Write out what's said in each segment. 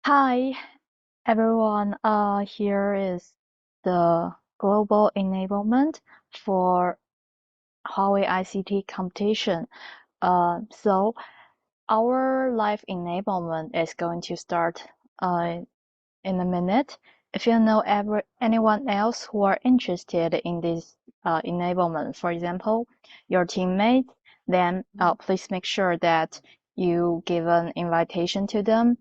Hi everyone. Here is the global enablement for Huawei ICT competition. So our live enablement is going to start uh, in a minute. If you know anyone else who are interested in this enablement, for example, your teammates, then please make sure that you give an invitation to them,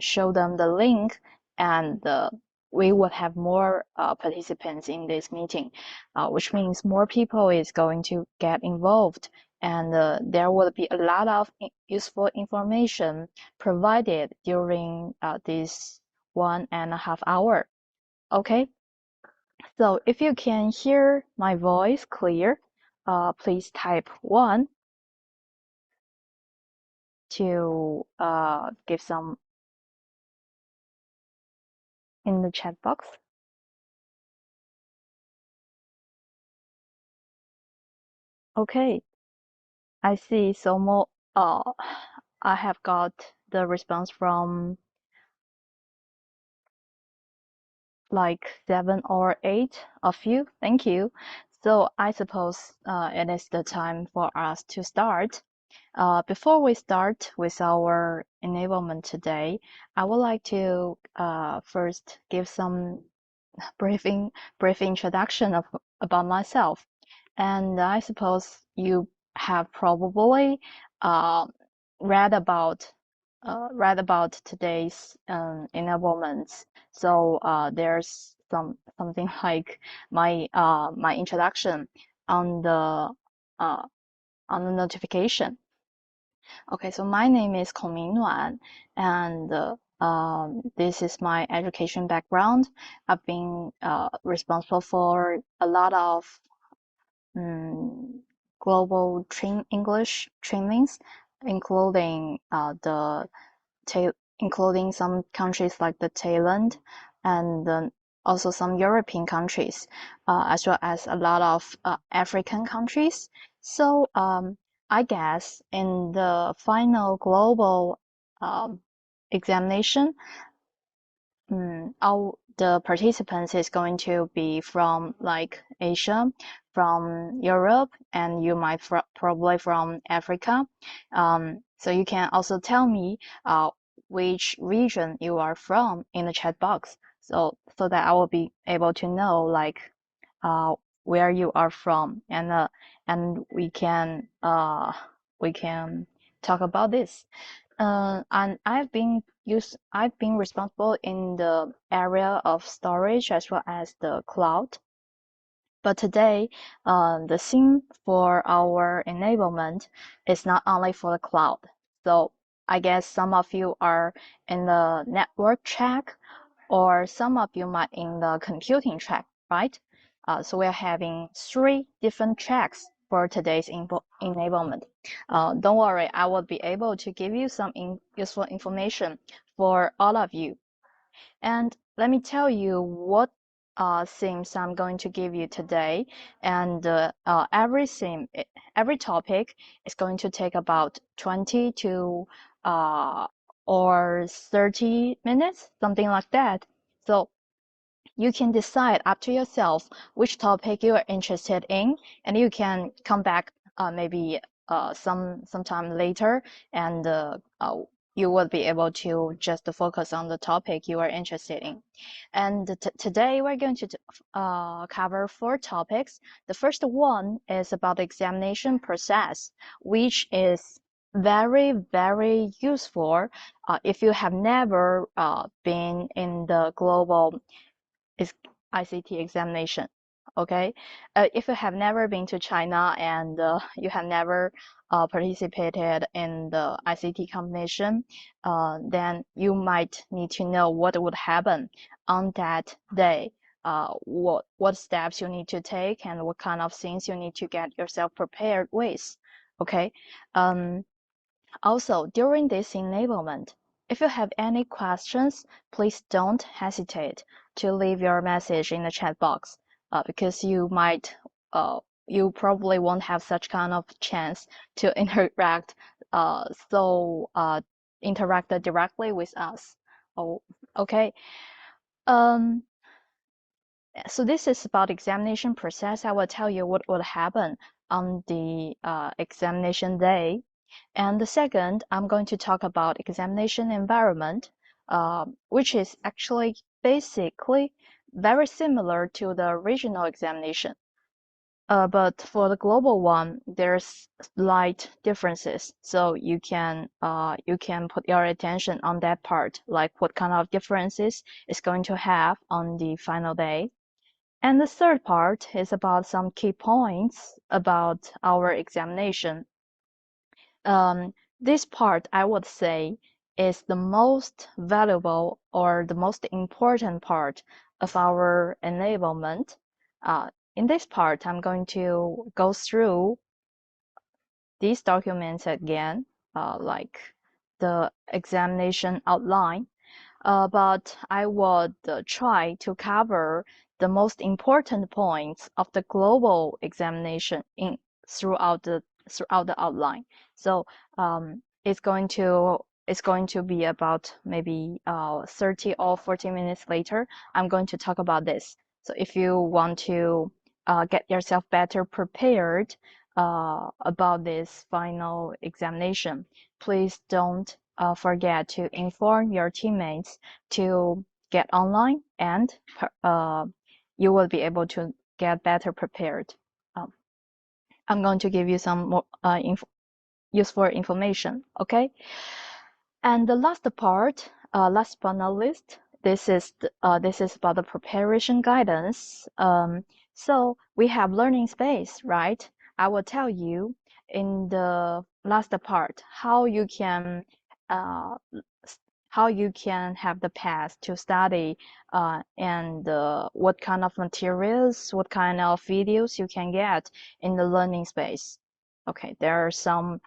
show them the link, and we will have more participants in this meeting, which means more people is going to get involved, and there will be a lot of useful information provided during this 1.5 hour. Okay, so if you can hear my voice clear, please type 1 to give some in the chat box. Okay, I see. So more. I have got the response from like 7 or 8 of you. Thank you. So I suppose it is the time for us to start. Before we start with our enablement today, I would like to first give some brief introduction about myself. And I suppose you have probably uh, read about read about today's enablements. So there's something like my introduction on the uh, on the notification. Okay, so my name is Kong Mingnuan, and this is my education background. I've been responsible for a lot of um, global English trainings, including including some countries like the Thailand and also some European countries, as well as a lot of African countries. So I guess in the final global um, examination, the participants is going to be from like Asia, from Europe, and you might probably from Africa. So you can also tell me which region you are from in the chat box, so that I will be able to know like uh, where you are from, and we can talk about this. And I've been responsible in the area of storage as well as the cloud. But today, the theme for our enablement is not only for the cloud. So I guess some of you are in the network track, or some of you might in the computing track, right? So we're having 3 different tracks for today's enablement. Don't worry, I will be able to give you some useful information for all of you. And let me tell you what themes I'm going to give you today. And every topic is going to take about 20 to or 30 minutes, something like that. So you can decide up to yourself which topic you are interested in, and you can come back maybe sometime later, and you will be able to just focus on the topic you are interested in. And today we're going to cover 4 topics. The first one is about the examination process, which is very useful if you have never been in the global is ICT examination. Okay, if you have never been to China and you have never participated in the ICT competition, then you might need to know what would happen on that day. What steps you need to take and what kind of things you need to get yourself prepared with. Okay, um, also, during this enablement, if you have any questions, please don't hesitate to leave your message in the chat box, because you probably won't have such kind of chance to interact, uh, so uh, interact directly with us. Oh, okay. Um, so this is about examination process. I will tell you what will happen on the examination day. And the second, I'm going to talk about examination environment, which is actually basically very similar to the regional examination. But for the global one, there's slight differences. So you can put your attention on that part, like what kind of differences it's going to have on the final day. And the third part is about some key points about our examination. This part, I would say, is the most valuable or the most important part of our enablement. In this part, I'm going to go through these documents again, like the examination outline, but I would try to cover the most important points of the global examination in throughout the outline. So it's going to be about maybe 30 or 40 minutes later. I'm going to talk about this. So if you want to get yourself better prepared about this final examination, please don't forget to inform your teammates to get online, and you will be able to get better prepared. Um, I'm going to give you some more useful information, okay? And the last part, last but not least, this is about the preparation guidance. So we have learning space, right? I will tell you in the last part uh, how you can have the path to study and what kind of materials, what kind of videos you can get in the learning space. Okay, there are some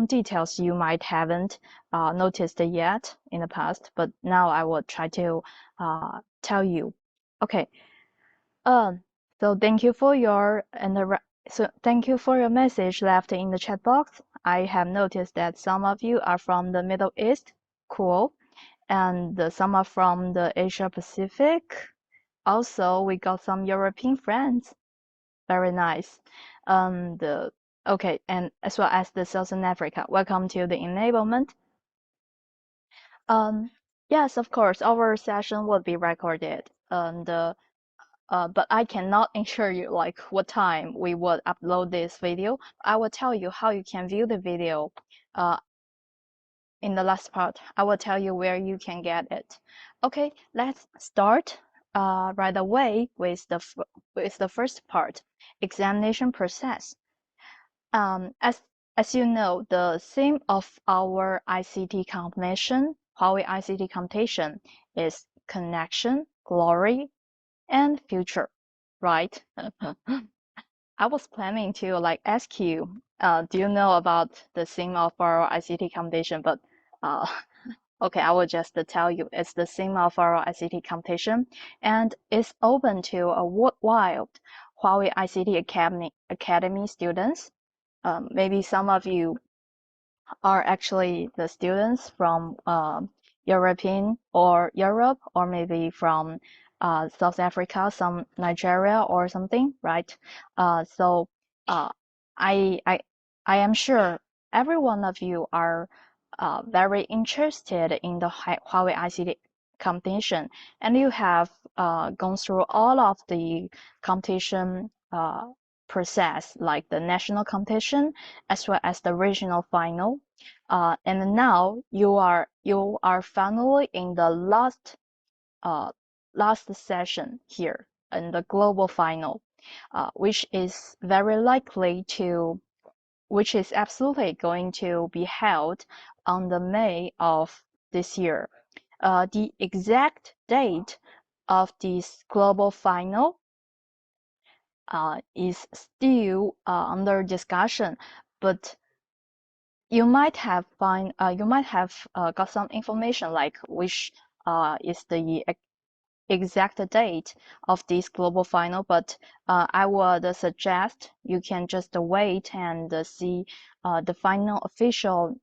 details you might haven't noticed yet in the past, but now I will try to tell you. Okay. Um. So thank you for your message left in the chat box. I have noticed that some of you are from the Middle East. Cool. And some are from the Asia Pacific. Also, we got some European friends. Very nice. Okay, and as well as the Southern Africa. Welcome to the enablement. Um, yes, of course, our session will be recorded. But I cannot ensure you like what time we will upload this video. I will tell you how you can view the video. In the last part, I will tell you where you can get it. Okay, let's start right away with the first part, examination process. As you know, the theme of our ICT competition, Huawei ICT competition, is connection, glory, and future, right? I was planning to like ask you, do you know about the theme of our ICT competition? But uh, okay, I will just tell you, it's the theme of our ICT competition, and it's open to a worldwide Huawei ICT Academy students. Maybe some of you are actually the students from European or Europe, or maybe from South Africa, some Nigeria or something, right? So uh, I, I, I am sure every one of you are very interested in the Huawei ICT competition, and you have gone through all of the competition process, like the national competition as well as the regional final. And now you are finally in the last session here in the global final, which is very likely to, which is absolutely going to be held on the May of this year. The exact date of this global final is still under discussion, but you might have got some information like which is the exact date of this global final, but I would suggest you can just wait and see the final official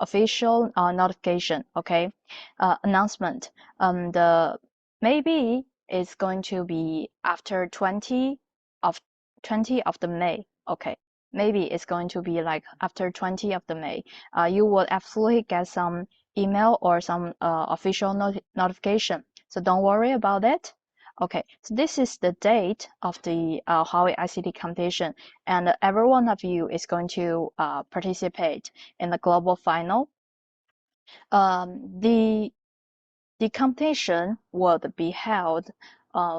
official notification, okay, announcement. The maybe it's going to be after of 20 of the May, okay. Maybe it's going to be like after 20 of the May. You will absolutely get some email or some official notification. So don't worry about it. Okay, so this is the date of the Huawei ICT competition, and every one of you is going to participate in the global final. The competition would be held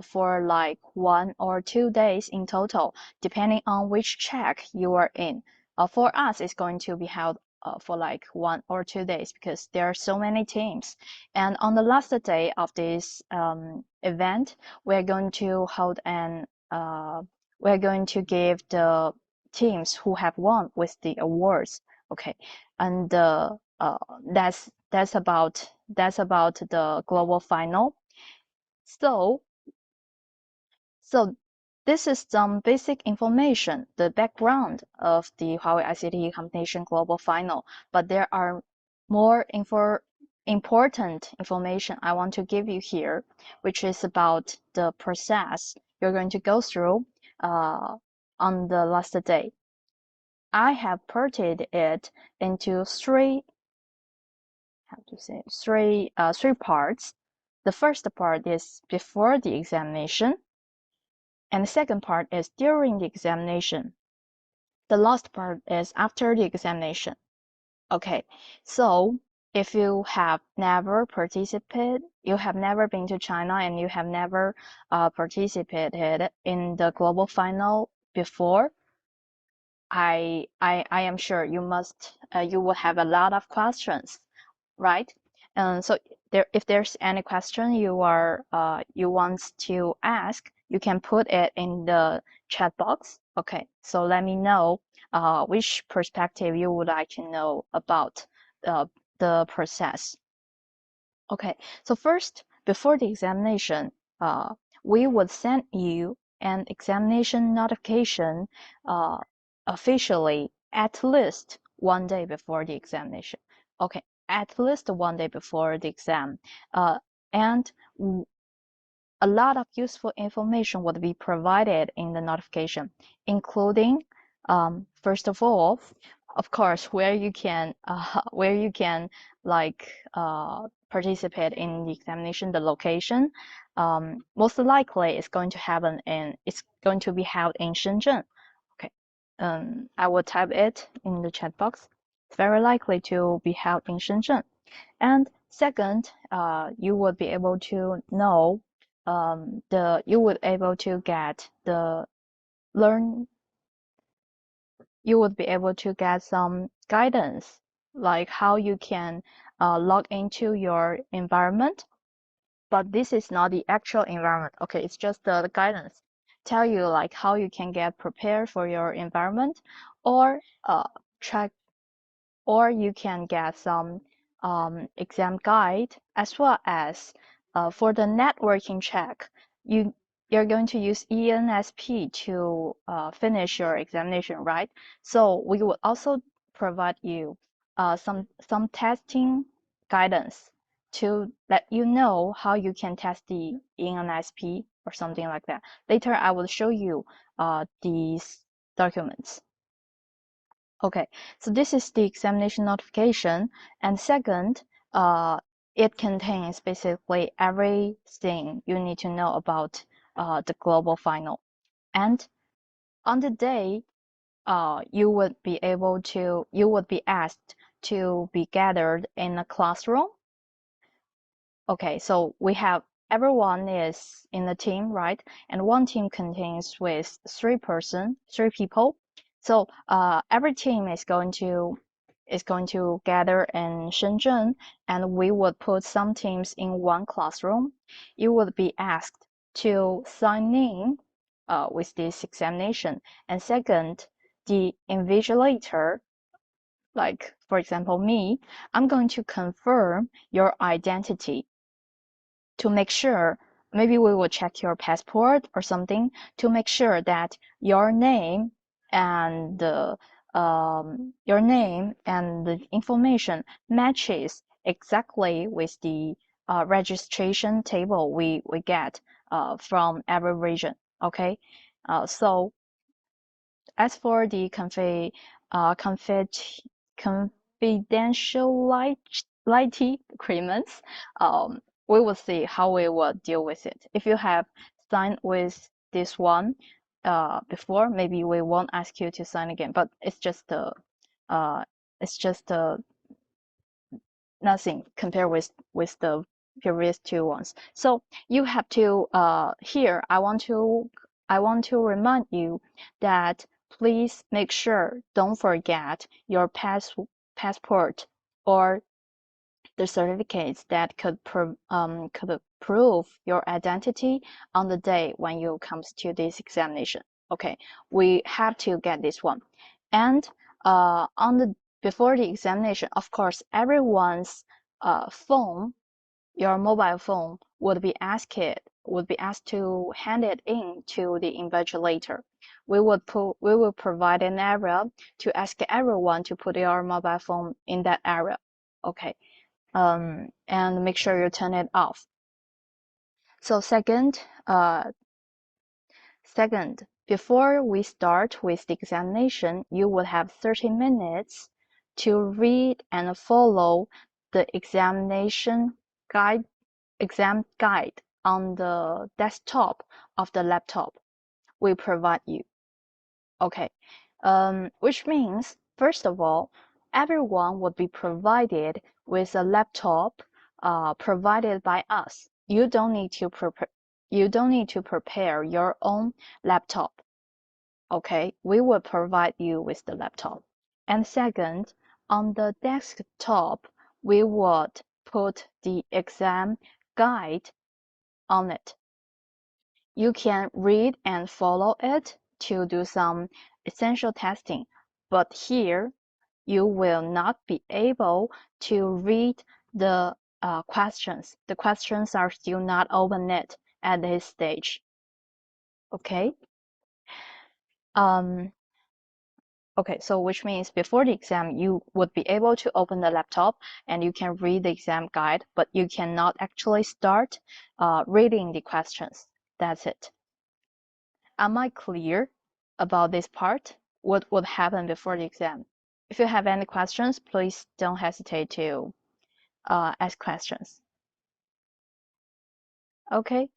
for like 1 or 2 days in total, depending on which track you are in. For us, it's going to be held for like 1 or 2 days because there are so many teams. And on the last day of this event, we're going to hold we're going to give the teams who have won with the awards. Okay, and that's about the global final. So this is some basic information, the background of the Huawei ICT competition global final. But there are more important information I want to give you here, which is about the process you're going to go through on the last day. I have parted it into three parts. The first part is before the examination, and the second part is during the examination. The last part is after the examination. Okay, so if you have never participated, you have never been to China, and you have never participated in the global final before, I am sure you will have a lot of questions, right? So if there's any question you want to ask, you can put it in the chat box. Okay, so let me know which perspective you would like to know about the process. Okay, so first, before the examination, we would send you an examination notification officially at least 1 day before the examination. Okay, at least 1 day before the exam. And a lot of useful information would be provided in the notification, including, first of all, of course, where you can like participate in the examination, the location. Most likely, it's going to be held in Shenzhen. Okay, I will type it in the chat box. It's very likely to be held in Shenzhen. And second, you would be able to know you would able to get the learn you would be able to get some guidance, like how you can log into your environment. But this is not the actual environment. Okay, it's just the guidance. Tell you like how you can get prepared for your environment, or track, or you can get some exam guide, as well as for the networking check, you're going to use ENSP to finish your examination, right? So we will also provide you some testing guidance to let you know how you can test the ENSP or something like that. Later, I will show you these documents. Okay, so this is the examination notification, and second, it contains basically everything you need to know about the global final. And on the day, you would be asked to be gathered in a classroom. Okay, so everyone is in a team, right? And one team contains with three people. So every team is going to gather in Shenzhen, and we would put some teams in one classroom. You would be asked to sign in with this examination. And second, the invigilator, like for example me, I'm going to confirm your identity to make sure. Maybe we will check your passport or something to make sure that your name and your name and the information matches exactly with the registration table we get from every region. Okay, so as for the confidentiality agreements, we will see how we will deal with it. If you have signed with this one before, maybe we won't ask you to sign again, but uh, it's just nothing compared with the previous two ones. So you have to here I want to remind you that please make sure don't forget your passport or the certificates that could prove your identity on the day when you comes to this examination. Okay, we have to get this one. And on the before the examination, of course, everyone's phone, your mobile phone, would be asked to hand it in to the invigilator. We will provide an area to ask everyone to put your mobile phone in that area. Okay, and make sure you turn it off. So second, before we start with the examination, you will have 30 minutes to read and follow the exam guide on the desktop of the laptop we provide you. Okay, which means, first of all, everyone would be provided with a laptop provided by us. You don't need to prepare your own laptop. Okay, we will provide you with the laptop. And second, on the desktop, we would put the exam guide on it. You can read and follow it to do some essential testing, but here you will not be able to read the questions. The questions are still not opened at this stage. Okay. Um, okay, so which means before the exam, you would be able to open the laptop and you can read the exam guide, but you cannot actually start reading the questions. That's it. Am I clear about this part? What would happen before the exam? If you have any questions, please don't hesitate to ask questions. Okay?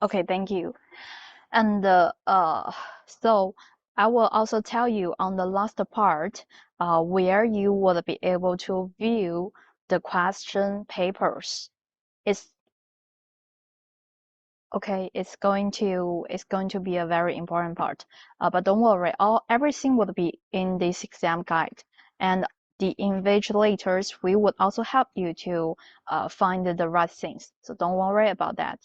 Okay, thank you. And so I will also tell you on the last part where you will be able to view the question papers. It's okay, it's going to be a very important part. But don't worry, everything will be in this exam guide, and the invigilators we would also help you to find the right things. So don't worry about that.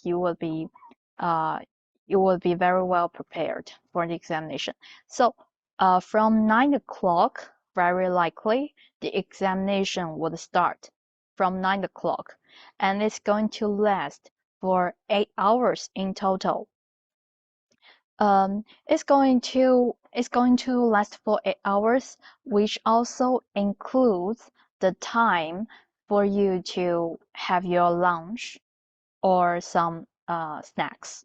Uh, you will be very well prepared for the examination. So from 9 o'clock, very likely the examination would start from 9 o'clock, and it's going to last for 8 hours in total. It's going to last for 8 hours, which also includes the time for you to have your lunch or some snacks.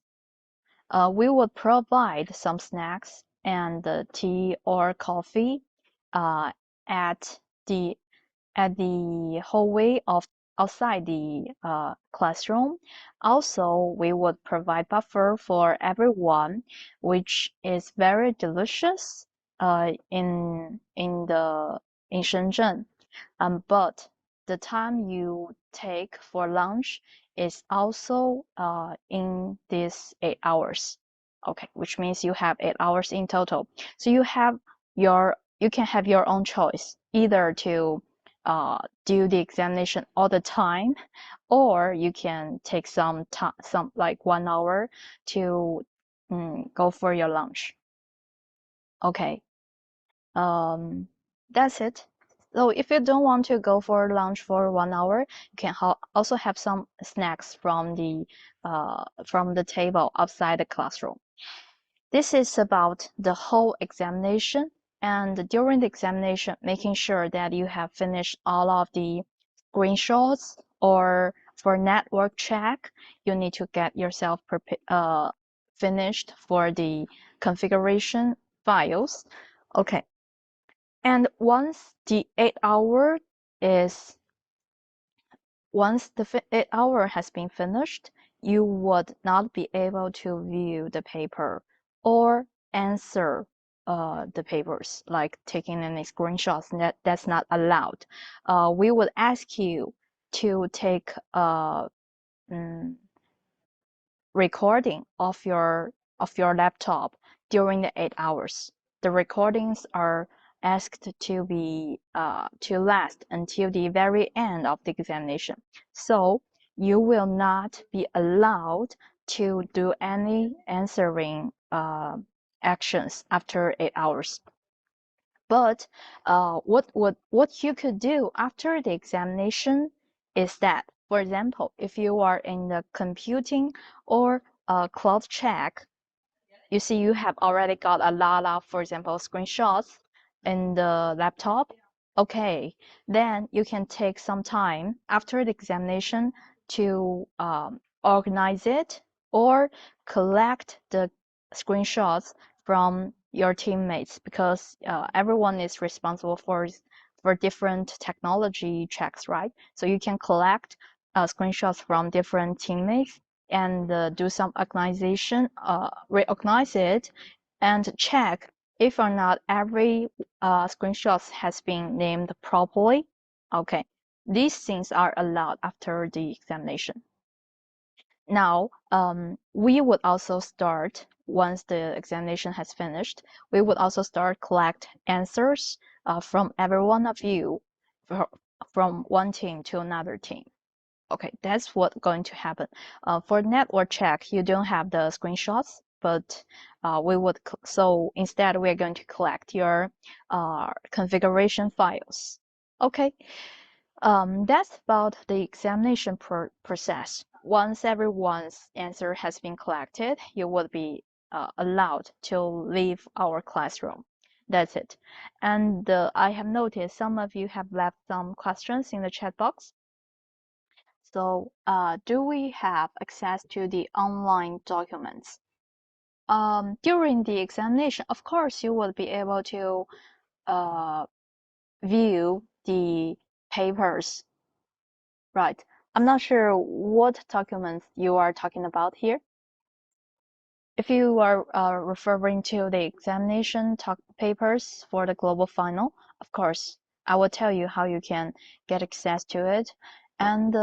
We will provide some snacks and tea or coffee uh, at the hallway of outside the classroom. Also, we would provide buffer for everyone, which is very delicious in Shenzhen. But the time you take for lunch is also in these 8 hours. Okay, which means you have 8 hours in total. So you can have your own choice, either to do the examination all the time, or you can take some time, some like 1 hour to go for your lunch. Okay, that's it. So if you don't want to go for lunch for 1 hour, you can also have some snacks from the table outside the classroom. This is about the whole examination, and during the examination, making sure that you have finished all of the screenshots, or for network check, you need to get yourself finished for the configuration files. Okay. And once the 8 hour is once the 8 hour has been finished, you would not be able to view the paper or answer the papers, like taking any screenshots. That's not allowed. We would ask you to take a recording of your laptop during the 8 hours. The recordings are asked to be to last until the very end of the examination. So you will not be allowed to do any answering actions after 8 hours. But what you could do after the examination is that, for example, if you are in the computing or cloud check, you see you have already got a lot of, for example, screenshots in the laptop. Okay, then you can take some time after the examination to organize it or collect the screenshots from your teammates, because everyone is responsible for different technology checks, right? So you can collect screenshots from different teammates and do some organization, reorganize it, and check if or not every screenshot has been named properly. Okay, these things are allowed after the examination. Now, we would also start, once the examination has finished, we would also start collect answers from every one of you, from one team to another team. Okay, that's what's going to happen. For network check, you don't have the screenshots, but so instead we are going to collect your configuration files. Okay, that's about the examination process. Once everyone's answer has been collected, you will be allowed to leave our classroom. That's it. And I have noticed some of you have left some questions in the chat box. So, do we have access to the online documents? During the examination, of course, you will be able to view the papers, right? I'm not sure what documents you are talking about here. If you are referring to the examination papers for the global final, of course, I will tell you how you can get access to it. And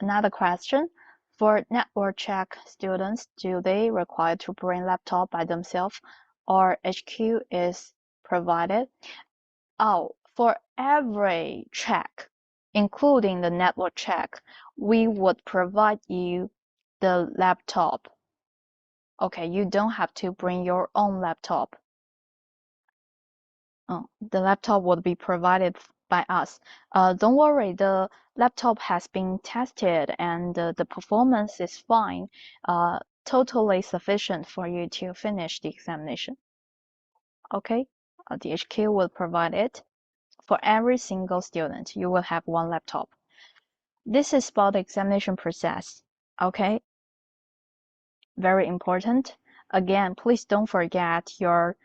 another question, for network check students, do they require to bring laptop by themselves, or HQ is provided? Oh, for every check, including the network check, we would provide you the laptop. Okay, you don't have to bring your own laptop. The laptop would be provided by us. Don't worry, the laptop has been tested and the performance is fine, totally sufficient for you to finish the examination. Okay, the HQ will provide it. For every single student, you will have one laptop. This is about the examination process. Okay, very important. Again, please don't forget your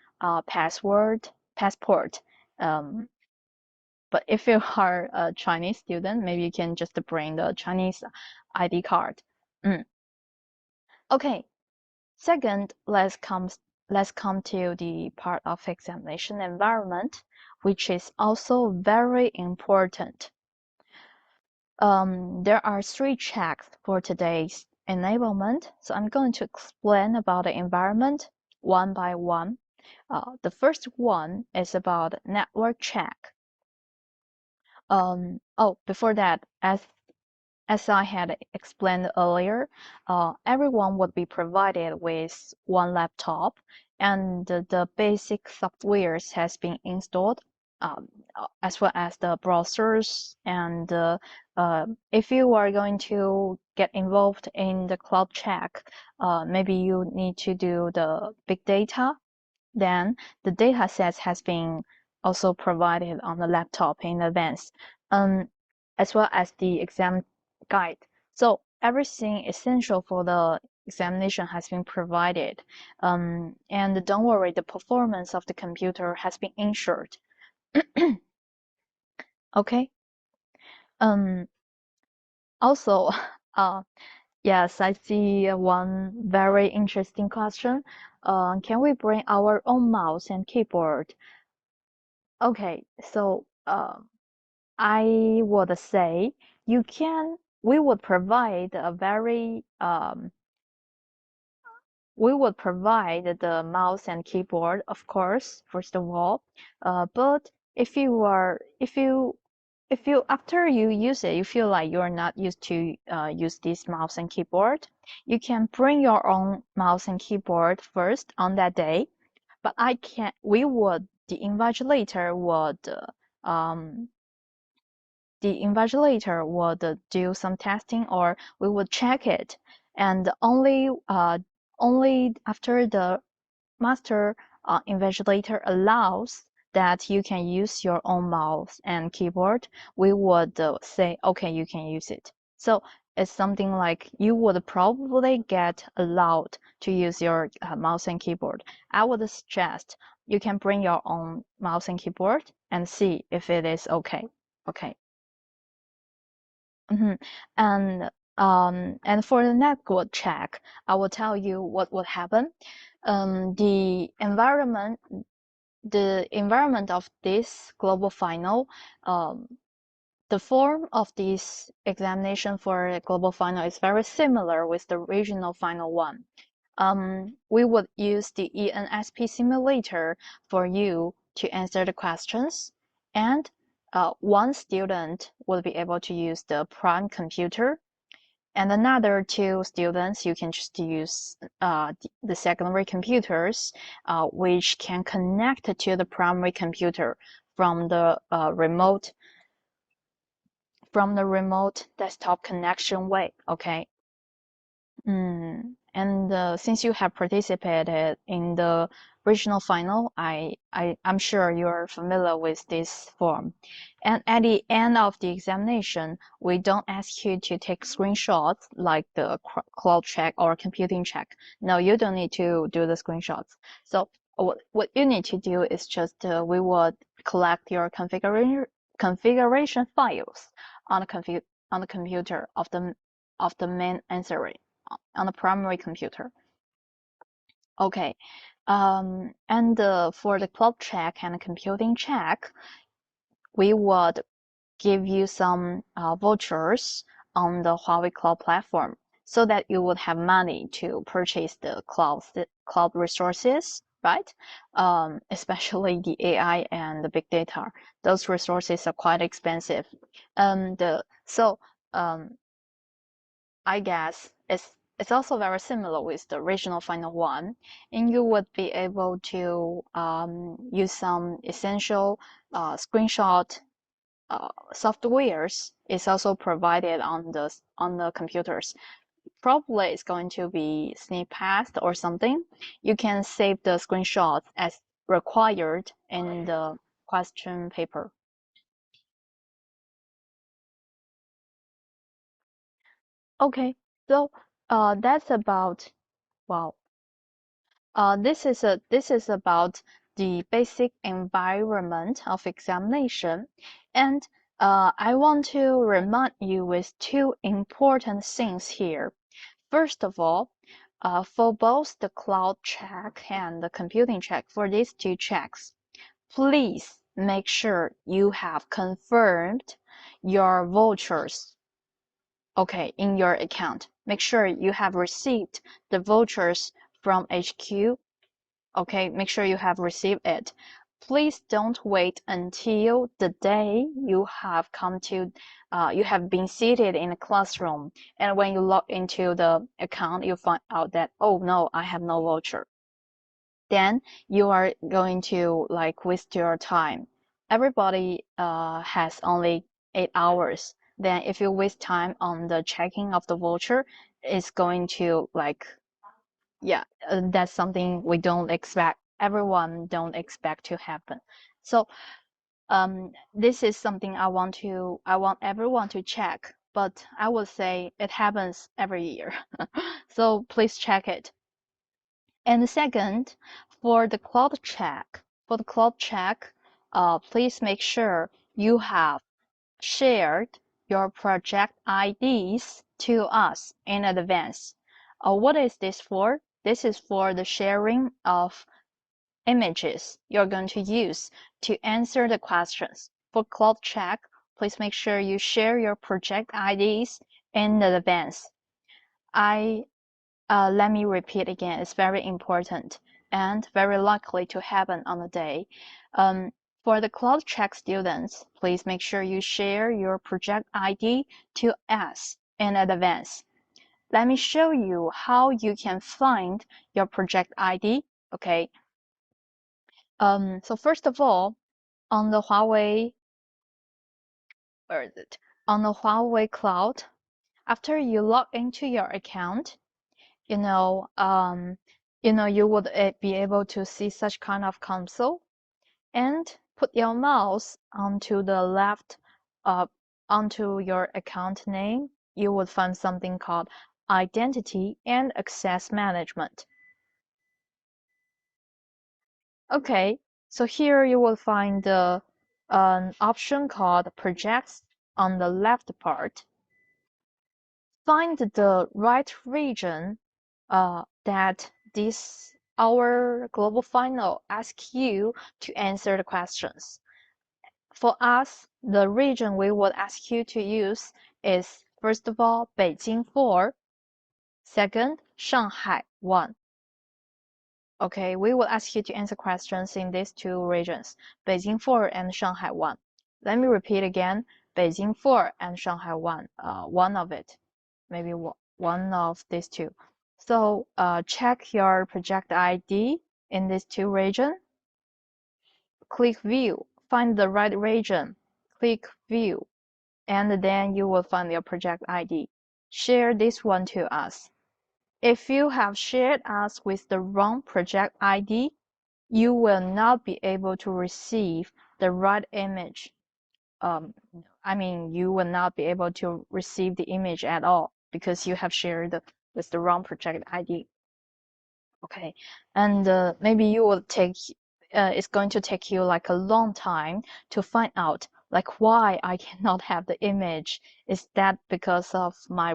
passport. But if you are a Chinese student, maybe you can just bring the Chinese ID card. Okay. Second, let's come to the part of examination environment, which is also very important. There are 3 checks for today's enablement, so I'm going to explain about the environment one by one. The first one is about network check. Before that, as I had explained earlier, everyone would be provided with one laptop, and the basic softwares has been installed. as well as the browsers. And if you are going to get involved in the cloud check, maybe you need to do the big data. Then the data sets has been also provided on the laptop in advance, um, as well as the exam guide. So everything essential for the examination has been provided. And don't worry, the performance of the computer has been ensured. Okay. Um, Also, uh, yes, I see one very interesting question. Can we bring our own mouse and keyboard? Okay, so I would say you can. We would provide a very we would provide the mouse and keyboard, of course, first of all. But if you after you use it, you feel like you're not used to use this mouse and keyboard, you can bring your own mouse and keyboard first on that day. But the invigilator would do some testing, or we would check it, and only after the master invigilator allows that you can use your own mouse and keyboard, we would say, okay, you can use it. So it's something like you would probably get allowed to use your mouse and keyboard. I would suggest you can bring your own mouse and keyboard and see if it is okay. Okay. Mhm. And and for the network check, I will tell you what would happen. Um, the environment, the environment of this global final, um, the form of this examination for a global final is very similar with the regional final one. We would use the ENSP simulator for you to answer the questions, and one student will be able to use the prime computer, and another two students, you can just use the secondary computers, which can connect to the primary computer from the remote desktop connection way. Okay. And since you have participated in the regional final, I'm sure you're familiar with this form. And at the end of the examination, we don't ask you to take screenshots like the cloud check or computing check. No, you don't need to do the screenshots. So what you need to do is just we would collect your configuration files on the computer of the main answering on the primary computer. Okay. And for the cloud check and computing check, we would give you some vouchers on the Huawei Cloud platform so that you would have money to purchase the cloud resources, right? Especially the AI and the big data. Those resources are quite expensive. So I guess it's also very similar with the regional final one, and you would be able to use some essential screenshot softwares. It's also provided on the computers. Probably it's going to be Sneakpast or something. You can save the screenshots as required in the question paper. Okay, so that's about, well, this is about the basic environment of examination, and I want to remind you with two important things here. First of all, for both the cloud check and the computing check, for these two checks, please make sure you have confirmed your vouchers, okay, in your account. Make sure you have received the vouchers from HQ. Okay, make sure you have received it. Please don't wait until the day you have you have been seated in a classroom, and when you log into the account, you find out that, oh no, I have no voucher. Then you are going to like waste your time. everybody has only 8 hours. Then if you waste time on the checking of the voucher, it's going to like, yeah, that's something we don't expect. Everyone don't expect to happen. So this is something I want everyone to check, but I would say it happens every year. So please check it. And second, for the cloud check, please make sure you have shared your project IDs to us in advance. What is this for? This is for the sharing of images you're going to use to answer the questions. For cloud check, please make sure you share your project IDs in advance. Let me repeat again, it's very important and very likely to happen on the day. For the cloud check students, please make sure you share your project ID to us in advance. Let me show you how you can find your project ID. Okay. So first of all, on the Huawei, where is it? On the Huawei cloud, after you log into your account, you know, you would be able to see such kind of console and put your mouse onto the left, onto your account name. You would find something called Identity and Access Management. Okay, so here you will find an option called Projects on the left part. Find the right region that our global final asks you to answer the questions. For us, the region we would ask you to use is, first of all, Beijing 4, second, Shanghai 1. Okay, we will ask you to answer questions in these two regions, Beijing 4 and Shanghai 1. Let me repeat again, Beijing 4 and Shanghai 1, one of it, maybe one of these two. So check your project ID in these two regions. Click View, find the right region, click View, and then you will find your project ID. Share this one to us. If you have shared us with the wrong project ID, you will not be able to receive the right image. You will not be able to receive the image at all because you have shared with the wrong project ID. Okay, and maybe you will it's going to take you like a long time to find out like why I cannot have the image. Is that because of my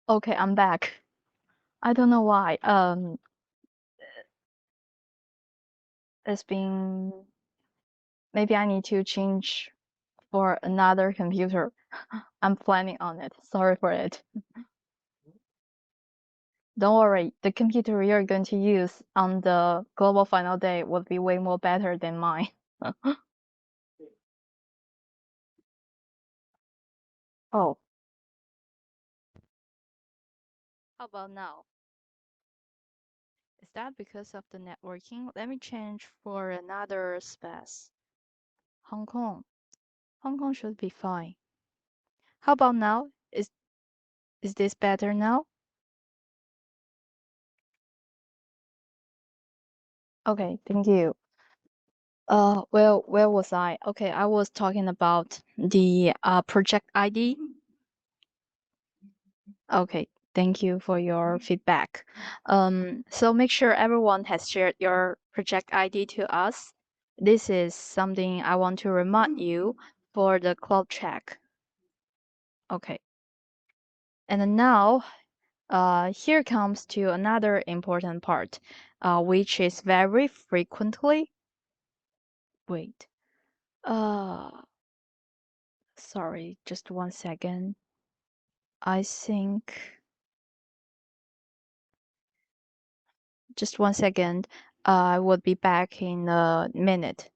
Okay, I'm back. I don't know why. It's been maybe I need to change for another computer. I'm planning on it. Sorry for it. Don't worry, the computer you're going to use on the global final day will be way more better than mine. Oh, how about now? Is that because of the networking? Let me change for another space. Hong Kong. Hong Kong should be fine. How about now? Is this better now? Okay, thank you. Well, where was I? Okay, I was talking about the project ID. Okay, thank you for your feedback. So make sure everyone has shared your project ID to us. This is something I want to remind you for the cloud check. Okay. And now, here comes to another important part, which is very frequently. Wait. Uh, Sorry, just 1 second. I think. Just 1 second. I will be back in a minute.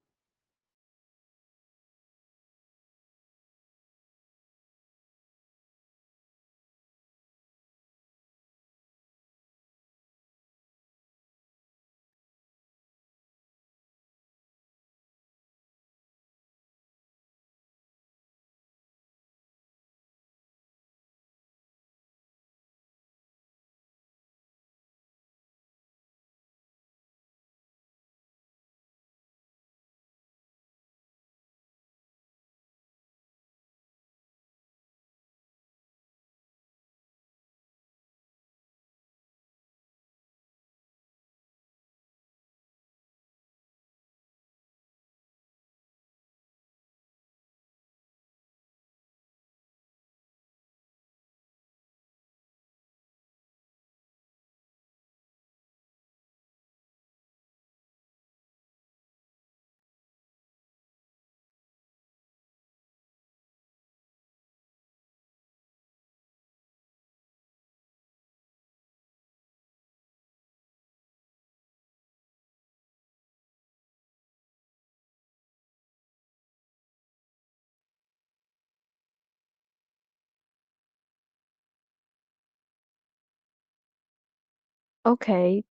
Okay.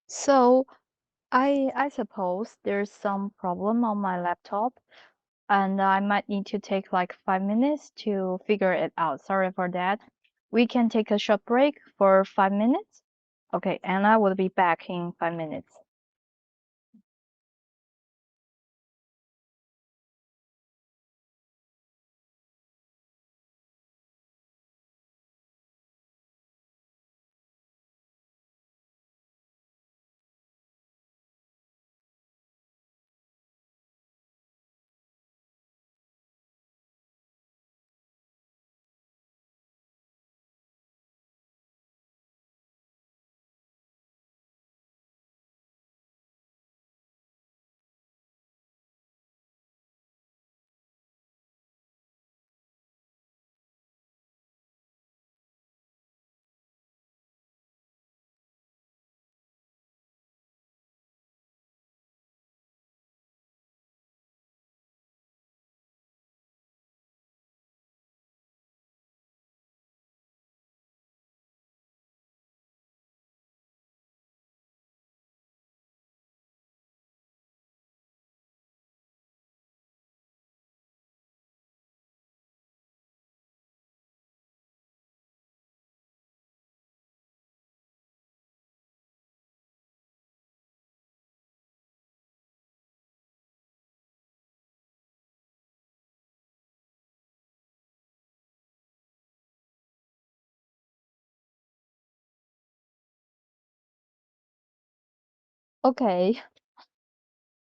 So I suppose there's some problem on my laptop, and I might need to take like 5 minutes to figure it out. Sorry for that. We can take a short break for 5 minutes. Okay, and I will be back in 5 minutes. Okay,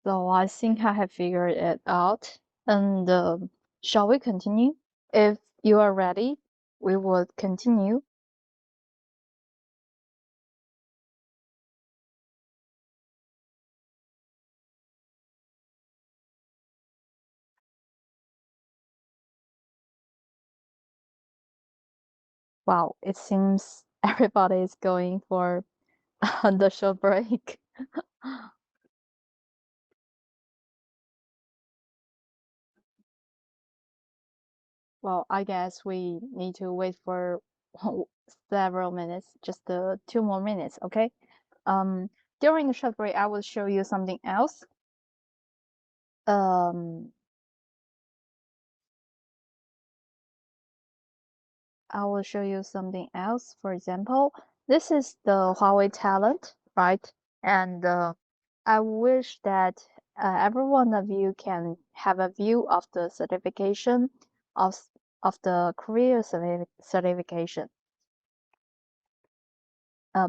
so I think I have figured it out. And shall we continue? If you are ready, we will continue. Wow, it seems everybody is going for the short break. Well, I guess we need to wait for several minutes, just 2 more minutes, okay? Um, During the short break, I will show you something else. Um, I will show you something else. For example, this is the Huawei talent, right? And I wish that every one of you can have a view of the certification of of the career certification.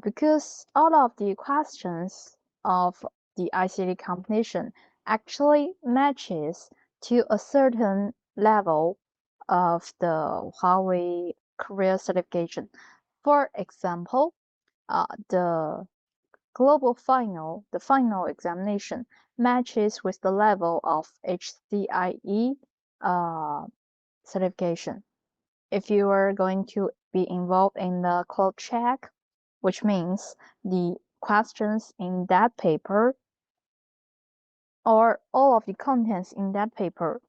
Because all of the questions of the ICT competition actually matches to a certain level of the Huawei career certification. For example, the the final examination matches with the level of HCIE certification. If you are going to be involved in the cloud check, which means the questions in that paper or all of the contents in that paper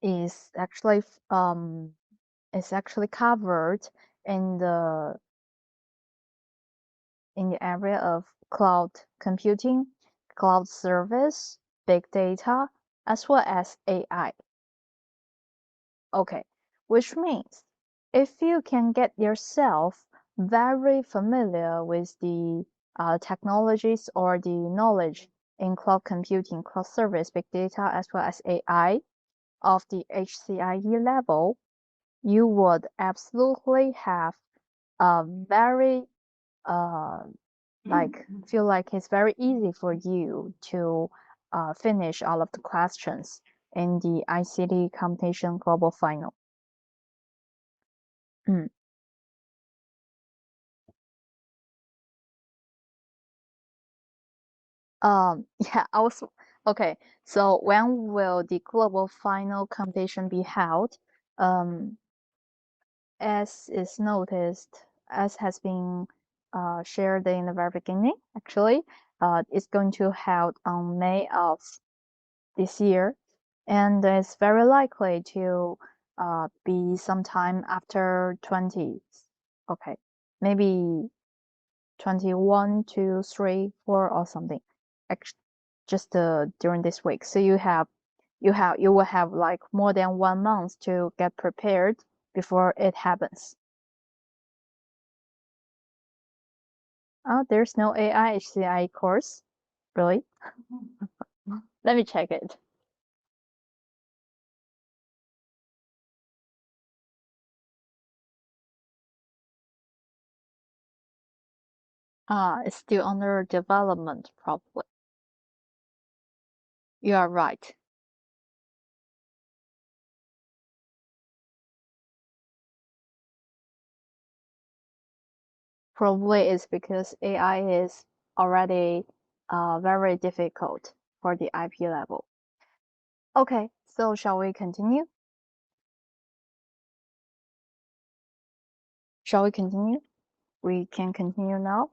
is actually covered in the area of cloud computing, cloud service, big data, as well as AI. Okay, which means if you can get yourself very familiar with the technologies or the knowledge in cloud computing, cloud service, big data, as well as AI of the HCIE level, you would absolutely have a very feel like it's very easy for you to finish all of the questions in the ICT Competition Global Final. Mm. Yeah, okay. So when will the global final competition be held? Um, as is noticed, as has been shared in the very beginning, actually, it's going to held on May of this year, and it's very likely to be sometime after 20. Okay, maybe 21, 2, 3, 4, or something. Actually, just during this week. So you will have like more than 1 month to get prepared before it happens. Oh, there's no AI HCI course, really? Let me check it. It's still under development, probably. You are right. Probably it's because AI is already very difficult for the IP level. Okay, so shall we continue? Shall we continue? We can continue now.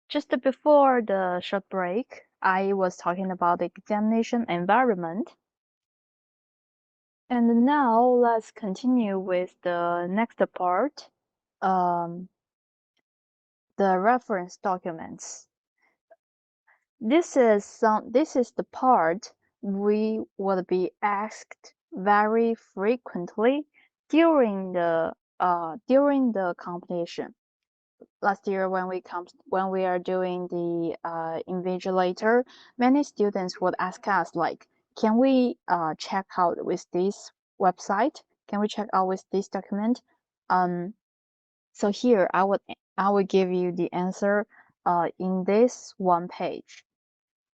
Just before the short break, I was talking about the examination environment. And now let's continue with the next part, the reference documents. This is the part we will be asked very frequently during the competition. Last year when we are doing the invigilator, many students would ask us like, can we check out with this website? Can we check out with this document? So here I would give you the answer in this one page.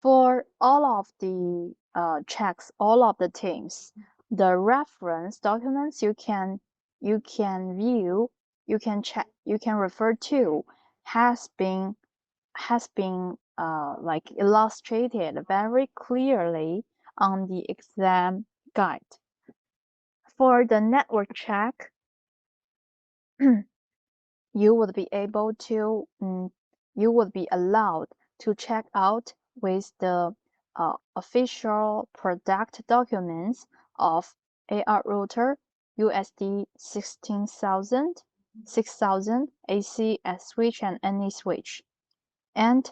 For all of the checks, all of the teams, the reference documents you can view, you can check, you can refer to has been like illustrated very clearly on the exam guide. For the network check, you would be able to you would be allowed to check out with the official product documents of AR router, USD 16,000, 6,000, AC as switch and any switch. And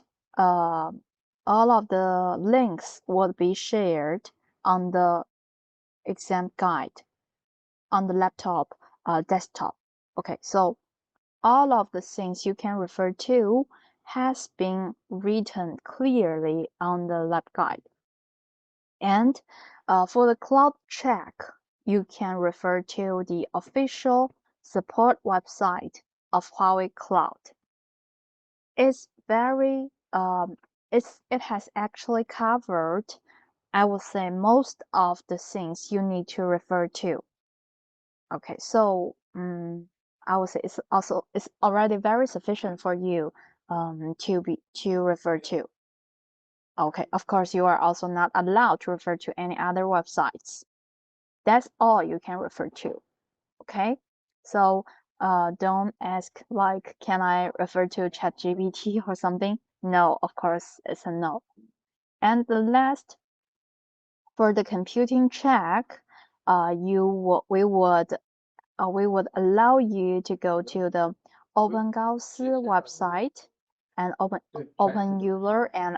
all of the links would be shared on the exam guide on the laptop desktop. Okay, so all of the things you can refer to has been written clearly on the lab guide. And for the cloud check, you can refer to the official support website of Huawei Cloud. It's very it has actually covered, I would say, most of the things you need to refer to. Okay, so I would say it's already very sufficient for you to refer to. Okay, of course you are also not allowed to refer to any other websites. That's all you can refer to. Okay, so don't ask like, can I refer to ChatGPT or something? No, of course it's a no. And the last, for the computing check, we would allow you to go to the OpenGauss website and Open Euler and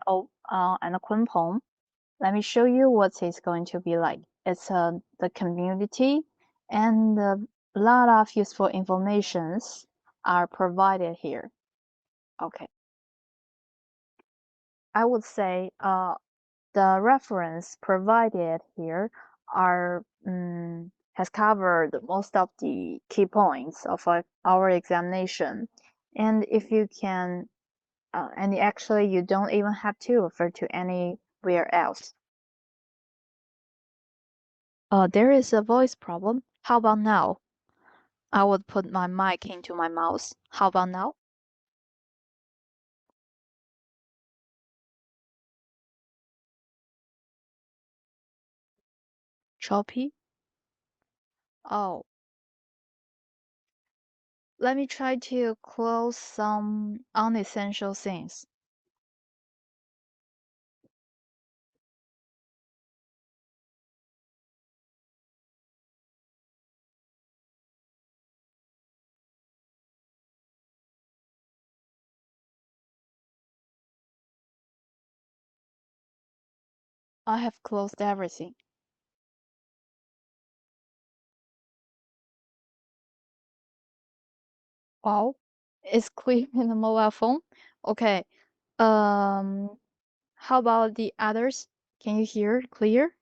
Kunpeng. Let me show you what it's going to be like. It's the community, and a lot of useful informations are provided here. Okay, I would say the reference provided here are has covered most of the key points of our examination. And if you can, and actually you don't even have to refer to anywhere else. There is a voice problem. How about now? I would put my mic into my mouth. How about now? Choppy? Oh, let me try to close some unessential things. I have closed everything. Wow, it's clear in the mobile phone. Okay. Um, how about the others? Can you hear clear?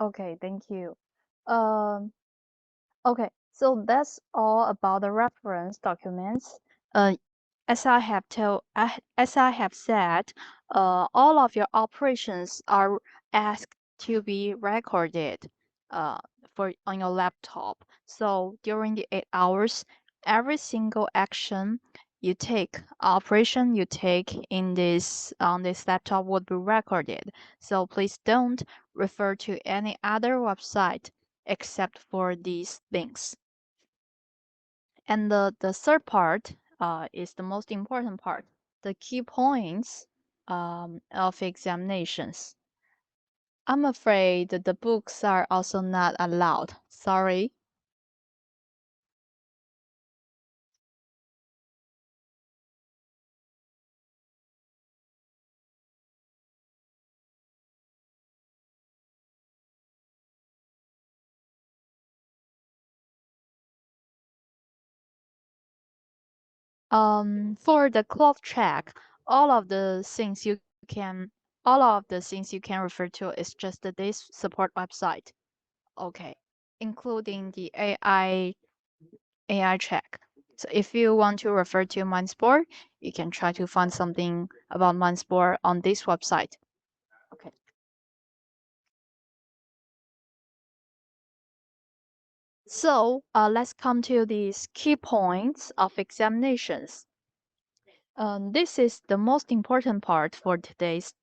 Okay, thank you. Um, okay, so that's all about the reference documents. Uh, as I have said, all of your operations are asked to be recorded, uh, for on your laptop. So during the 8 hours, every single action you take, operation you take in this on this laptop would be recorded. So please don't refer to any other website except for these things. And the third part is the most important part, the key points of examinations. I'm afraid that the books are also not allowed. Sorry. For the cloth check, all of the things you can all of the things you can refer to is just this support website. Okay, including the AI check. So if you want to refer to Mindsport, you can try to find something about Mindsport on this website. Okay. So let's come to these key points of examinations. This is the most important part for today's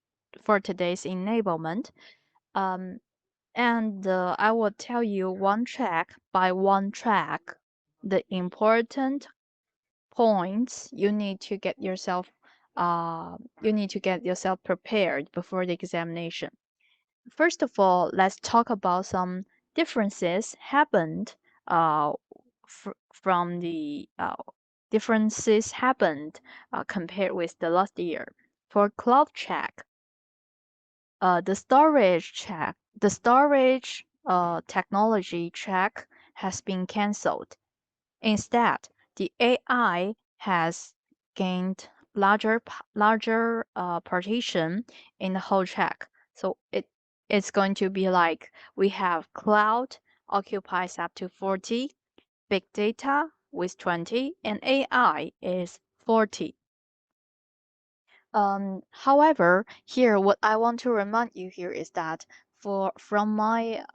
enablement. Um, and I will tell you one track by one track the important points you need to get yourself prepared before the examination. First of all, let's talk about some differences happened from the differences happened compared with the last year. For cloud check, the storage technology track has been cancelled. Instead, the AI has gained larger partition in the whole track. So it's going to be like we have cloud occupies up to 40, big data with 20, and AI is 40. However, here what I want to remind you here is that for from my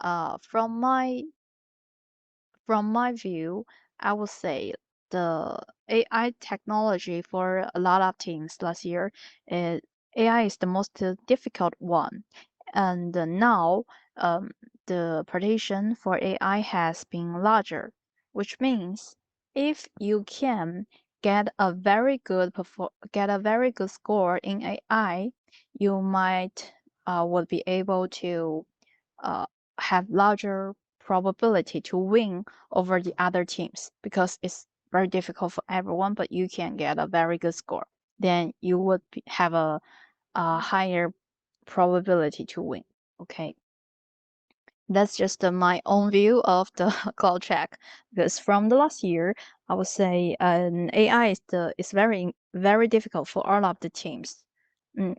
view, I would say the AI technology for a lot of teams last year is AI is the most difficult one, and now the partition for AI has been larger, which means if you can get a very good score in AI, you might would be able to uh, have larger probability to win over the other teams because it's very difficult for everyone, but you can get a very good score. Then you would have a higher probability to win. Okay. That's just my own view of the cloud check because from the last year, I would say AI is very difficult for all of the teams. Mm,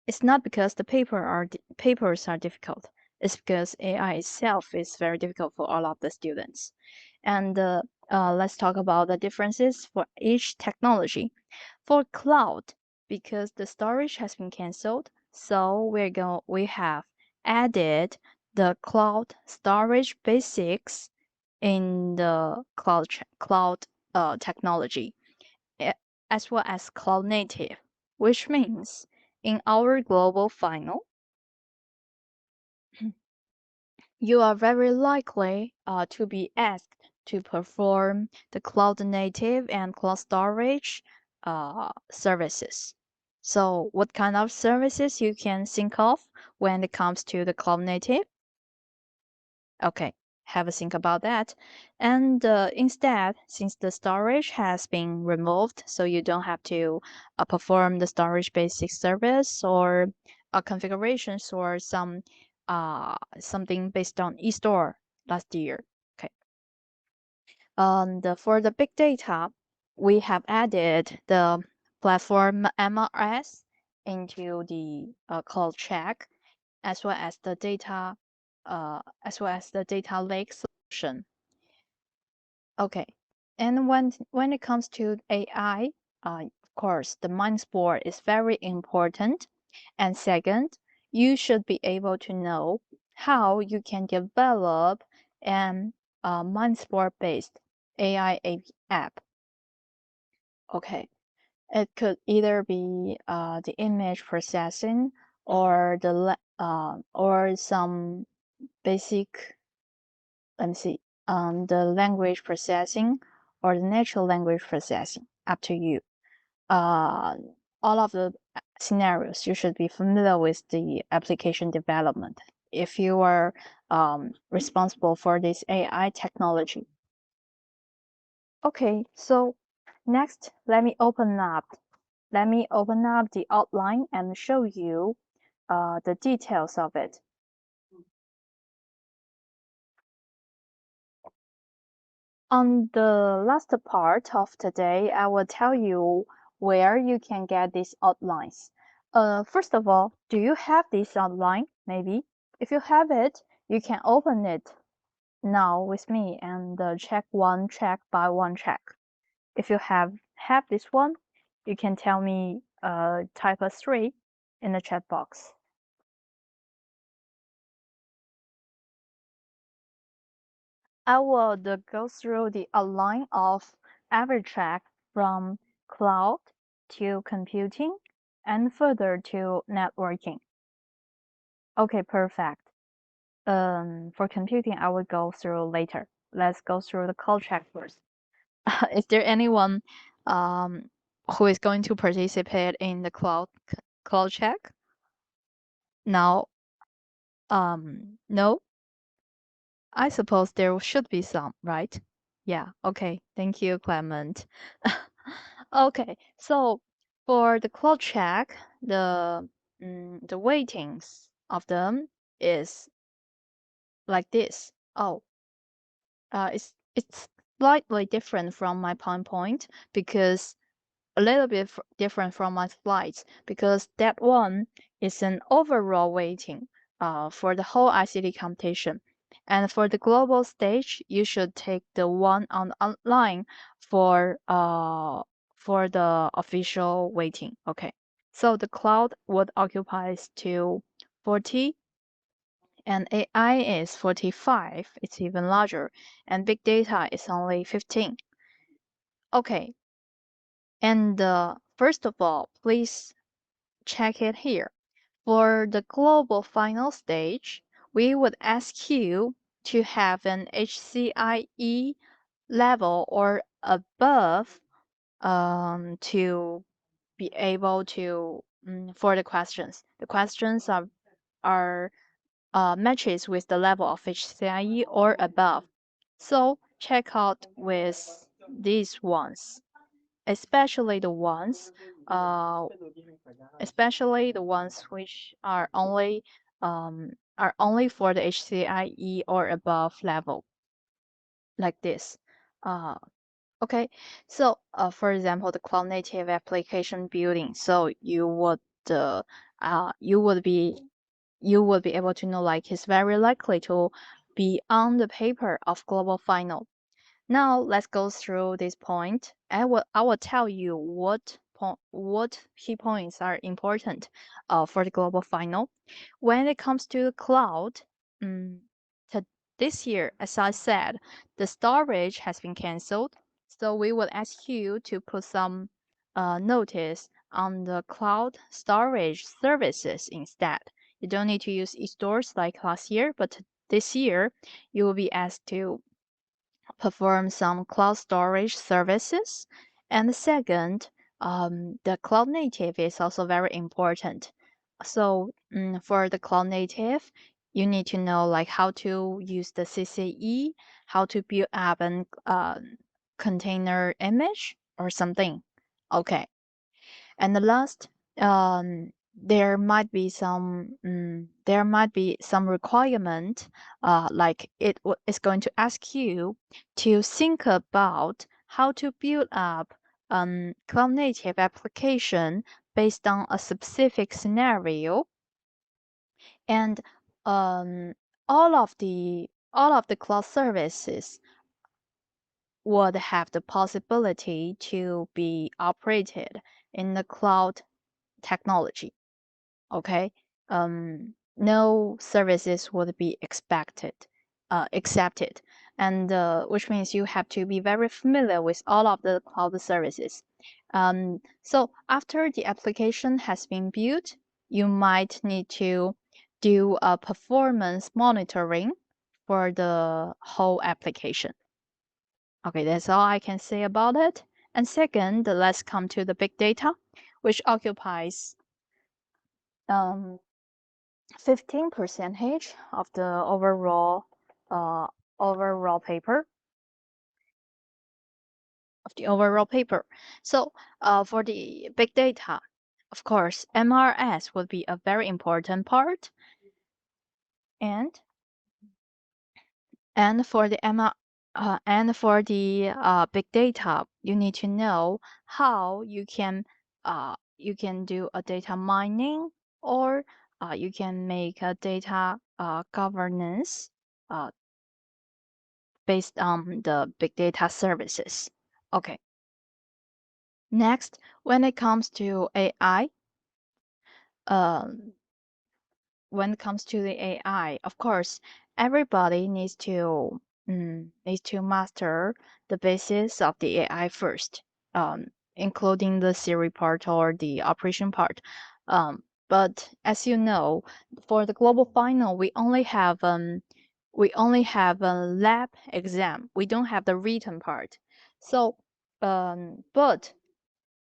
it's not because the papers are difficult. It's because AI itself is very difficult for all of the students. And let's talk about the differences for each technology. For cloud, because the storage has been canceled, so we have added the cloud storage basics in the cloud technology as well as cloud native, which means in our global final, you are very likely to be asked to perform the cloud native and cloud storage services. So what kind of services you can think of when it comes to the cloud native? Okay, have a think about that. And instead, since the storage has been removed, so you don't have to perform the storage basic service or configurations or something based on eStore last year. Okay. For the big data, we have added the platform MRS into the cloud check as well as the data lake solution. Okay, and when it comes to AI, of course, the mind sport is very important. And second, you should be able to know how you can develop an mind sport based AI app. Okay, it could either be the image processing or or some basic, let me see, the language processing or the natural language processing, up to you. Uh, all of the scenarios, you should be familiar with the application development if you are responsible for this AI technology. Okay, so next, let me open up the outline and show you the details of it. On the last part of today, I will tell you where you can get these outlines. First of all, do you have this outline? Maybe. If you have it, you can open it now with me and check by one check. If you have this one, you can tell me type a 3 in the chat box. I will go through the outline of every track from cloud to computing and further to networking. Okay, perfect. For computing, I will go through later. Let's go through the cloud track first. Is there anyone who is going to participate in the cloud check? Now, no? I suppose there should be some, right? Yeah, okay. Thank you, Clement. Okay, so for the cloud check, the weightings of them is like this. It's slightly different from my PowerPoint because a little bit different from my slides because that one is an overall weighting for the whole ICT competition. And for the global stage, you should take the one online for the official weighting. Okay. So the cloud would occupies to 40 and AI is 45. It's even larger. And big data is only 15. Okay. And first of all, please check it here. For the global final stage, we would ask you to have an HCIE level or above to be able to for the questions. The questions are matches with the level of HCIE or above. So check out with these ones, especially the ones uh, especially the ones which are only for the HCIE or above level, like this. Uh, okay, so for example, the cloud native application building. So uh, you would be you would be able to know like it's very likely to be on the paper of global final. Now let's go through this point. I will tell you what key points are important for the global final. When it comes to the cloud, um, this year, as I said, the storage has been canceled. So we will ask you to put some notice on the cloud storage services instead. You don't need to use e-stores like last year, but this year you will be asked to perform some cloud storage services. And second, the cloud native is also very important. So for the cloud native, you need to know like how to use the CCE, how to build up an container image or something. Okay. And the last, there might be some requirement, like it's going to ask you to think about how to build up cloud native application based on a specific scenario, and um, all of the cloud services would have the possibility to be operated in the cloud technology. Okay. No services would be accepted, and which means you have to be very familiar with all of the cloud services. So after the application has been built, you might need to do a performance monitoring for the whole application. Okay, that's all I can say about it. And second, let's come to the big data, which occupies 15 percentage of the uh, overall paper So for the big data, of course, MRS would be a very important part, and and for the MR and for the big data, you need to know how you can do a data mining, or you can make a data governance uh, based on the big data services. Okay. Next, when it comes to AI, um, when it comes to the AI, of course, everybody needs to master the basis of the AI first, including the theory part or the operation part. But as you know, for the global final, we only have a lab exam. We don't have the written part. So, but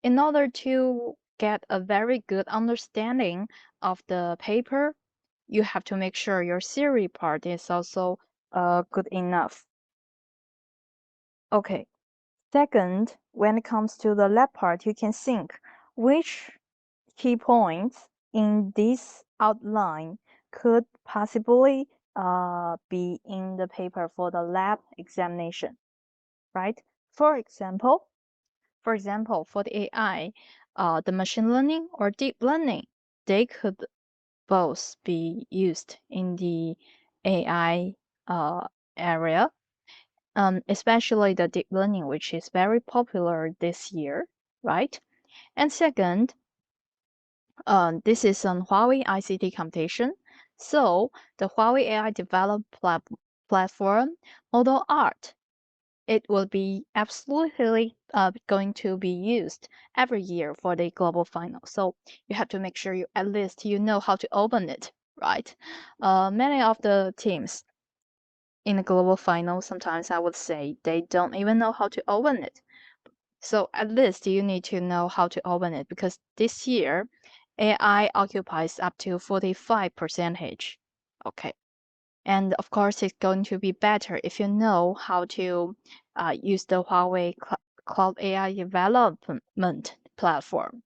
in order to get a very good understanding of the paper, you have to make sure your theory part is also good enough. Okay. Second, when it comes to the lab part, you can think which key points in this outline could possibly be in the paper for the lab examination, right? For example, for the AI, the machine learning or deep learning, they could both be used in the AI area, especially the deep learning, which is very popular this year, right? And second, this is on Huawei ICT competition. So the Huawei AI developed platform, Model Art, it will be absolutely going to be used every year for the global final. So you have to make sure you at least you know how to open it, right? Many of the teams in the global final, sometimes I would say they don't even know how to open it. So at least you need to know how to open it because this year AI occupies up to 45%. Okay. And of course, it's going to be better if you know how to use the Huawei Cloud AI development platform.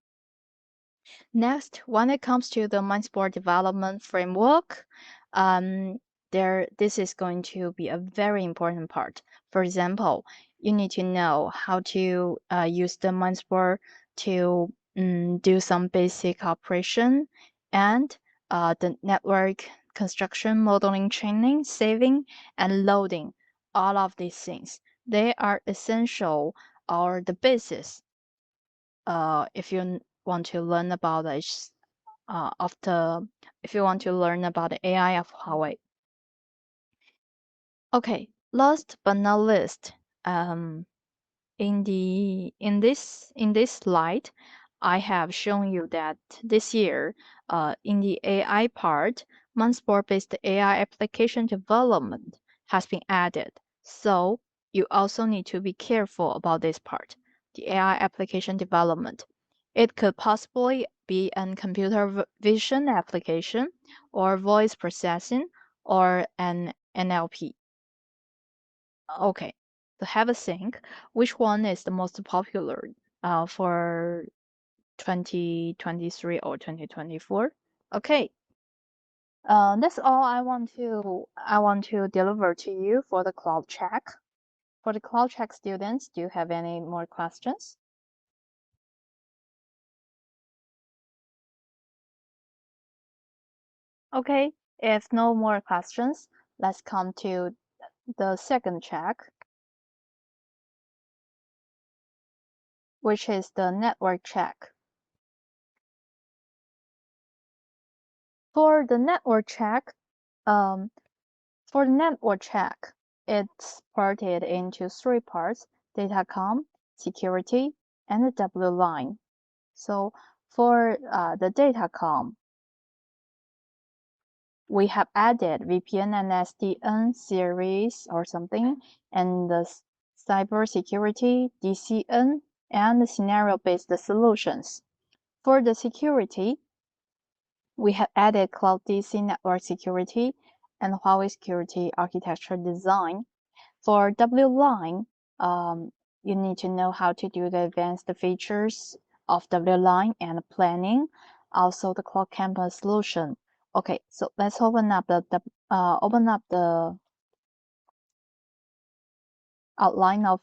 Next, when it comes to the Mindsport development framework, this is going to be a very important part. For example, you need to know how to use the Mindsport to do some basic operation and the network construction, modeling, training, saving, and loading. All of these things, they are essential or the basis if you want to learn about this if you want to learn about the AI of Huawei. Okay, last but not least, in this slide, I have shown you that this year, in the AI part, Mansport-based AI application development has been added. So you also need to be careful about this part, the AI application development. It could possibly be a computer vision application or voice processing or an NLP. Okay, to have a think, which one is the most popular for 2023 or 2024? Okay, that's all I want to deliver to you for the cloud check. For the cloud check students, do you have any more questions? Okay, if no more questions, let's come to the second check, which is the network check. For the network check, it's parted into three parts: datacom, security, and the W line. So for the datacom, we have added VPN and SDN series or something, and the cybersecurity, DCN, and scenario-based solutions. For the security, we have added Cloud DC network security and Huawei security architecture design. For W-line, you need to know how to do the advanced features of W-line and planning, also the cloud campus solution. Okay, so let's open up the outline of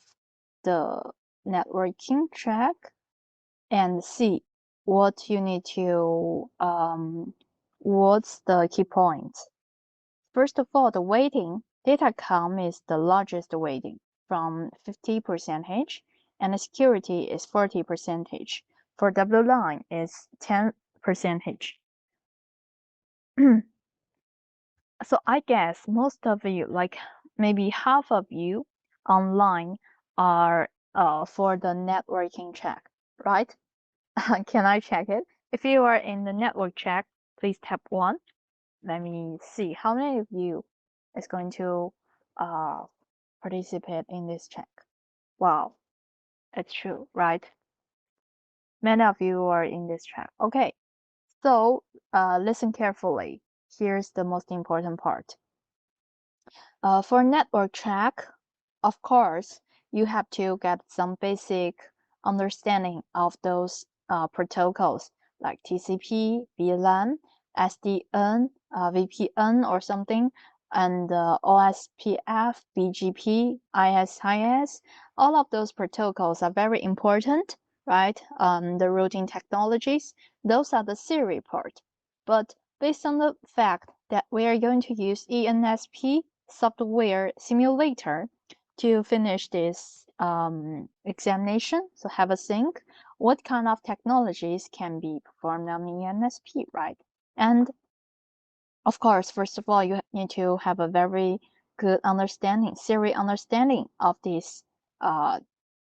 the networking track and see what you need to what's the key points. First of all, the weighting. Datacom is the largest weighting from 50%, and the security is 40%. For W line is 10%. So I guess most of you, like maybe half of you online are for the networking check, right? Can I check it? If you are in the network check, please tap 1. Let me see how many of you is going to participate in this check. Wow, it's true, right? Many of you are in this check. Okay, so listen carefully. Here's the most important part. For network check, of course, you have to get some basic understanding of those protocols like TCP, VLAN, SDN, VPN or something, and OSPF, BGP, ISIS. All of those protocols are very important, right? The routing technologies, those are the theory part. But based on the fact that we are going to use ENSP software simulator to finish this examination, so have a think, what kind of technologies can be performed on ENSP, right? And of course, first of all, you need to have a very good understanding, theory understanding of these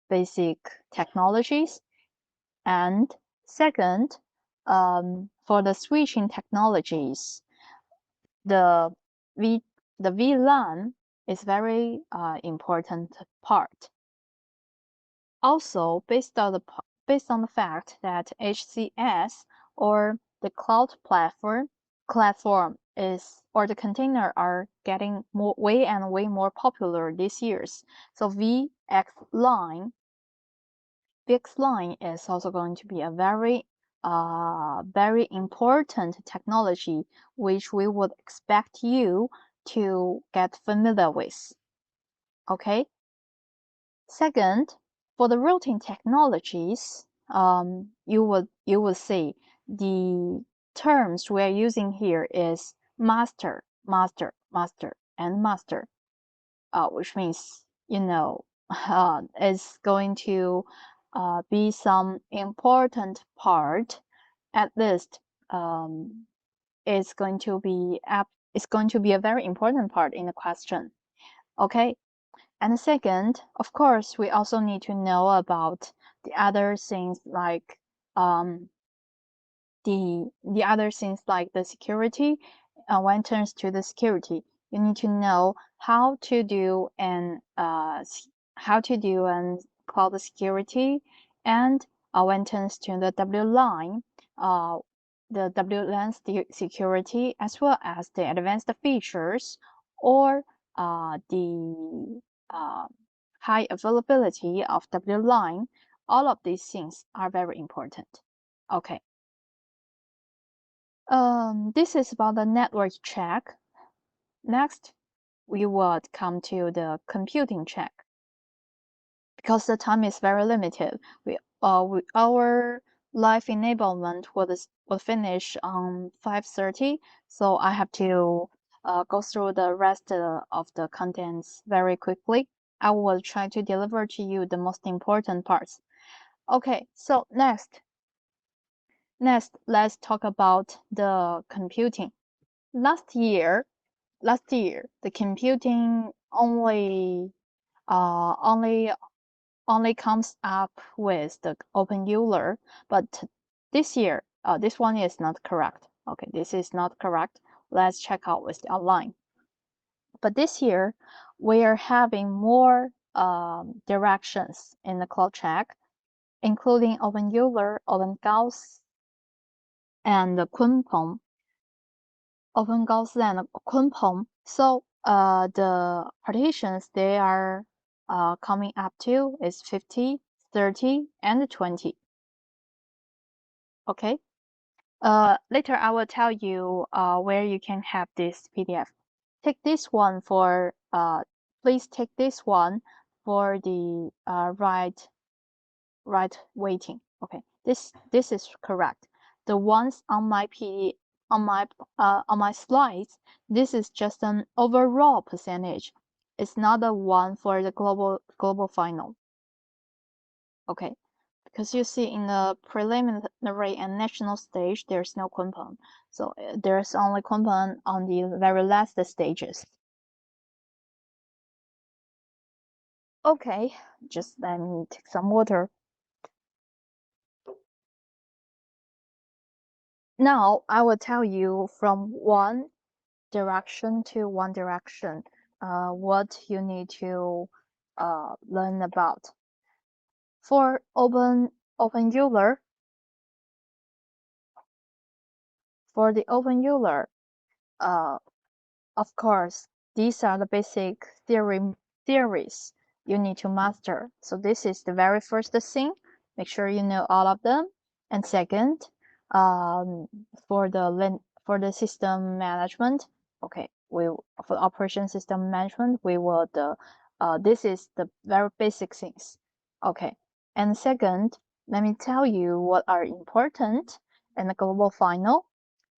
basic technologies. And second, for the switching technologies, the VLAN is very important part. Also, based on the fact that HCS or the cloud platform is or the container are getting way more popular these years. So VXLine is also going to be a very important technology which we would expect you to get familiar with. Okay. Second, for the routing technologies, you will see the terms we are using here is master, master, master, and master, which means it's going to be some important part. At least, it's going to be a very important part in the question. Okay. And second, of course, we also need to know about the other things like the security. When it turns to the security, you need to know how to do and cloud security, and when it turns to the WLAN, the WLAN security, as well as the advanced features or the high availability of WLAN. All of these things are very important. Okay. This is about the network check. Next, we would come to the computing check. Because the time is very limited, our live enablement will finish on 5:30, so I have to go through the rest of the contents very quickly. I will try to deliver to you the most important parts. Okay, so next, let's talk about the computing. Last year, the computing only comes up with the OpenEuler, but this year, this one is not correct. Okay, this is not correct. Let's check out with the online. But this year, we are having more directions in the cloud check, including OpenEuler, OpenGauss, and Kunpeng. OpenGauss and Kunpeng. So the partitions they are coming up to is 50, 30, and 20. Okay. Later I will tell you where you can have this PDF. Take this one for please take this one for the right weighting. Okay, this is correct. The ones on my on my slides, this is just an overall percentage. It's not the one for the global final. Okay, because you see in the preliminary and national stage, there's no Kunpeng. So there's only Kunpeng on the very last stages. Okay, just let me take some water. Now I will tell you from one direction to one direction what you need to learn about. For OpenEuler, of course, these are the basic theories you need to master. So this is the very first thing. Make sure you know all of them. And second, for for the system management, okay, for operation system management, we will this is the very basic things. Okay, and second, let me tell you what are important in the global final.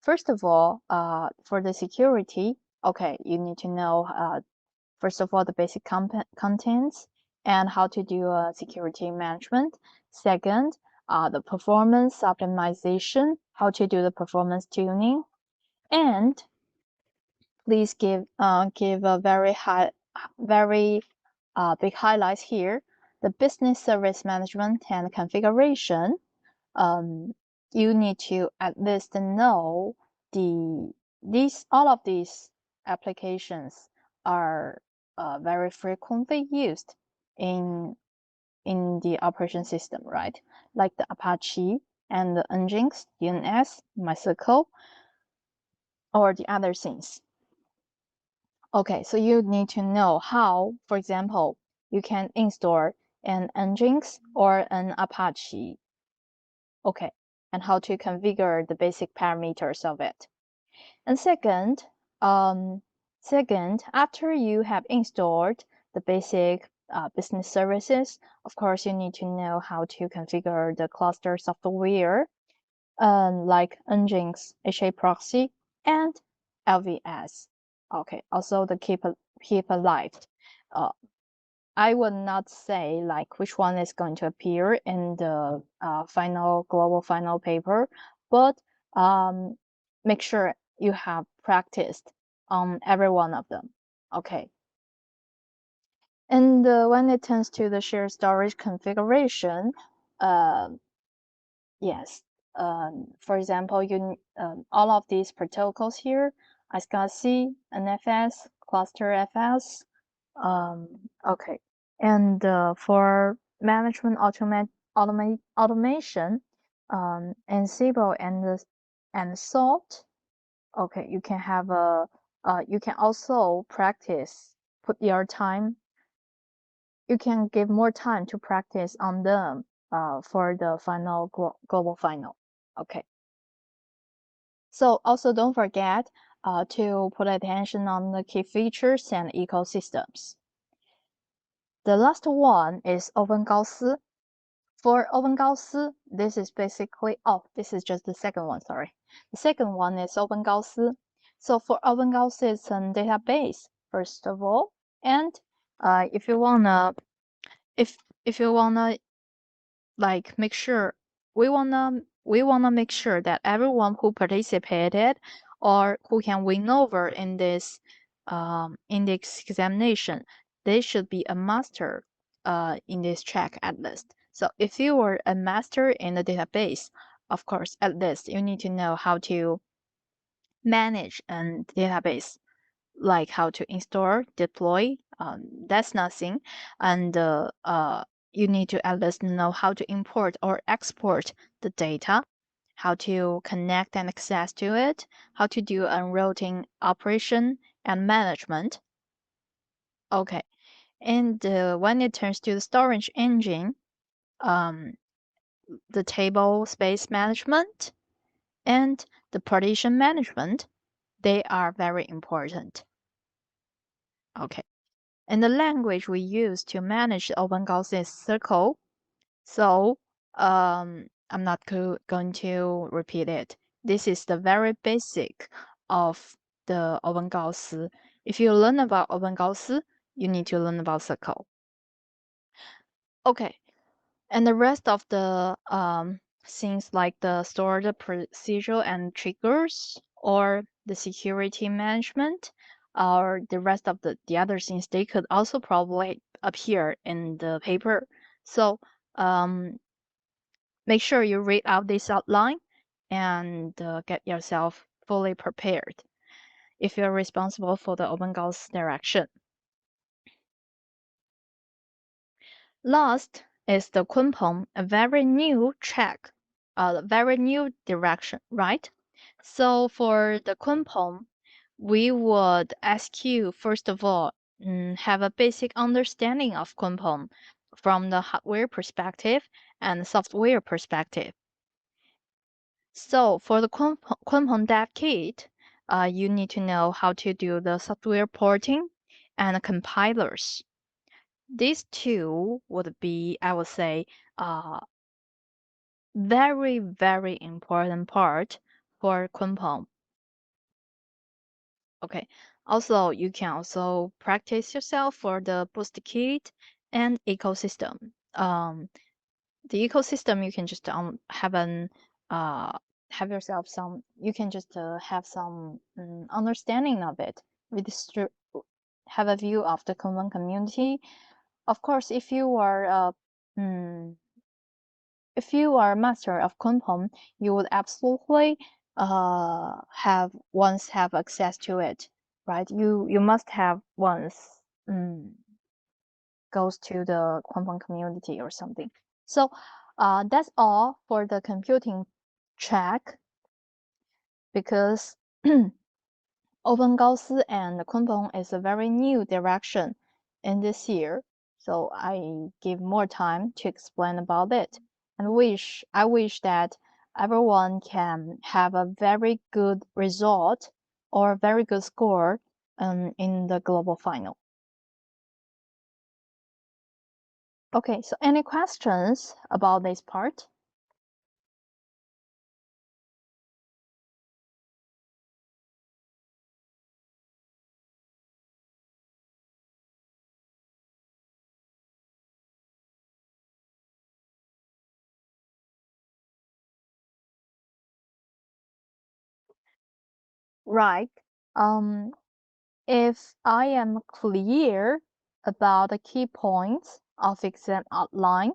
First of all, for the security, okay, you need to know first of all the basic contents and how to do security management. Second, the performance optimization, how to do the performance tuning, and please give a very big highlights here. The business service management and configuration. You need to at least know all of these applications are very frequently used in the operation system, right? Like the Apache and the Nginx, DNS, MySQL, or the other things. Okay, so you need to know how, for example, you can install an Nginx or an Apache. Okay, and how to configure the basic parameters of it. And second, after you have installed the basic business services, of course, you need to know how to configure the cluster software, like Nginx, HA proxy, and LVS. Okay, also the keep alive. I would not say like which one is going to appear in the global final paper, but make sure you have practiced on every one of them. Okay. And when it turns to the shared storage configuration, yes, for example, all of these protocols here, iSCSI, NFS, cluster FS, okay. And for management automation, Ansible and Salt, okay, you can have you can also practice, put your time, you can give more time to practice on them for the final global final. Okay. So also don't forget to put attention on the key features and ecosystems. The last one is OpenGauss. For OpenGauss, this is basically, this is just the second one, sorry. The second one is OpenGauss. So for OpenGauss, it's a database, first of all. And if you wanna like make sure, we wanna make sure that everyone who participated or who can win over in this examination, they should be a master in this track at least. So if you were a master in the database, of course, at least you need to know how to manage a database, like how to install, deploy. That's nothing, and you need to at least know how to import or export the data, how to connect and access to it, how to do unrouting operation and management. Okay, and when it turns to the storage engine, the table space management and the partition management, they are very important. Okay. And the language we use to manage the OpenGauss is Circle. So I'm not going to repeat it. This is the very basic of the OpenGauss. If you learn about OpenGauss, you need to learn about Circle. Okay, and the rest of the things like the stored procedure and triggers or the security management or the rest of the other things, they could also probably appear in the paper. So make sure you read out this outline and get yourself fully prepared if you're responsible for the OpenGauss direction. Last is the Kunpeng, a very new track, a very new direction, right? So for the Kunpeng, we would ask you, first of all, have a basic understanding of Kunpeng from the hardware perspective and software perspective. So for the Kunpeng Dev Kit, you need to know how to do the software porting and compilers. These two would be, I would say, very, very important part for Kunpeng. Okay. Also, you can also practice yourself for the boost kit and ecosystem. The ecosystem you can just uh have yourself some. You can just have some understanding of it with have a view of the common community. Of course, mm, if you are a master of Kunpeng, you would absolutely have access to it, right? You must have once goes to the Kunpeng community or something. So that's all for the computing track because Open and Kunpeng is a very new direction in this year, so I give more time to explain about it. And I wish that everyone can have a very good result or very good score in the global final. Okay, so any questions about this part? Right. Um, if I am clear about the key points of exam outline,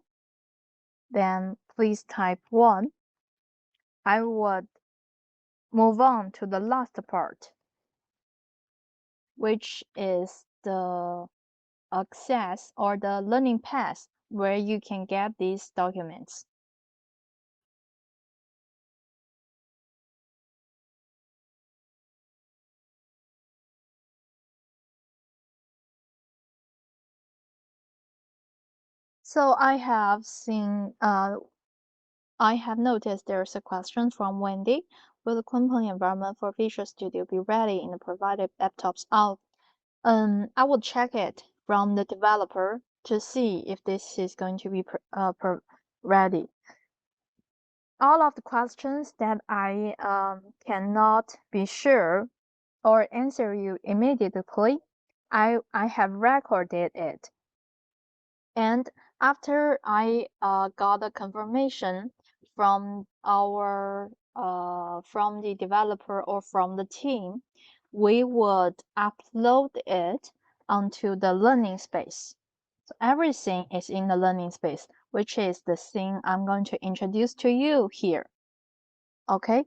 then please type 1. I would move on to the last part, which is the access or the learning path where you can get these documents. So I have noticed there's a question from Wendy. Will the Kunpeng environment for Visual Studio be ready in the provided laptops out? I will check it from the developer to see if this is going to be ready. All of the questions that I cannot be sure or answer you immediately, I have recorded it. And after I got a confirmation from from the developer or from the team, we would upload it onto the learning space. So everything is in the learning space, which is the thing I'm going to introduce to you here. Okay?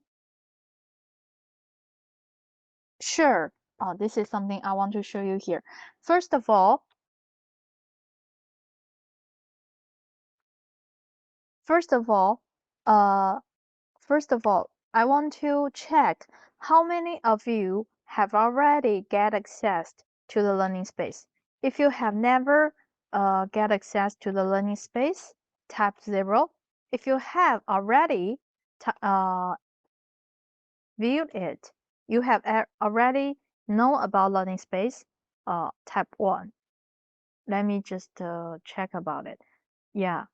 Sure. This is something I want to show you here. First of all, first of all, uh, I want to check how many of you have already get access to the learning space. If you have never get access to the learning space, type 0. If you have already viewed it, you have already know about learning space, type 1. Let me just check about it. Yeah,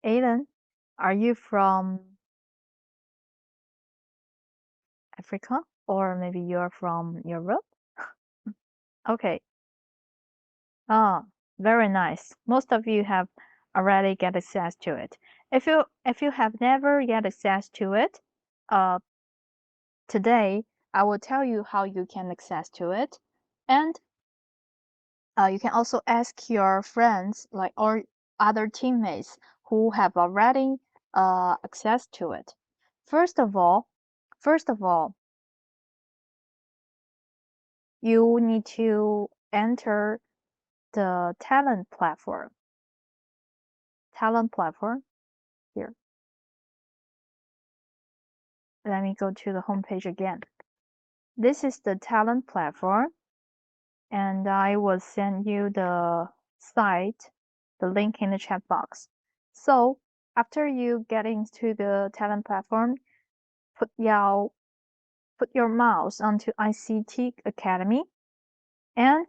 Aiden, are you from Africa or maybe you're from Europe? Okay. Ah, very nice. Most of you have already get access to it. If you have never get access to it, uh, today I will tell you how you can access to it, and you can also ask your friends like or other teammates who have already access to it. First of all, you need to enter the talent platform. Talent platform here. Let me go to the homepage again. This is the talent platform, and I will send you the site, the link in the chat box. So after you get into the talent platform, put your mouse onto ICT Academy and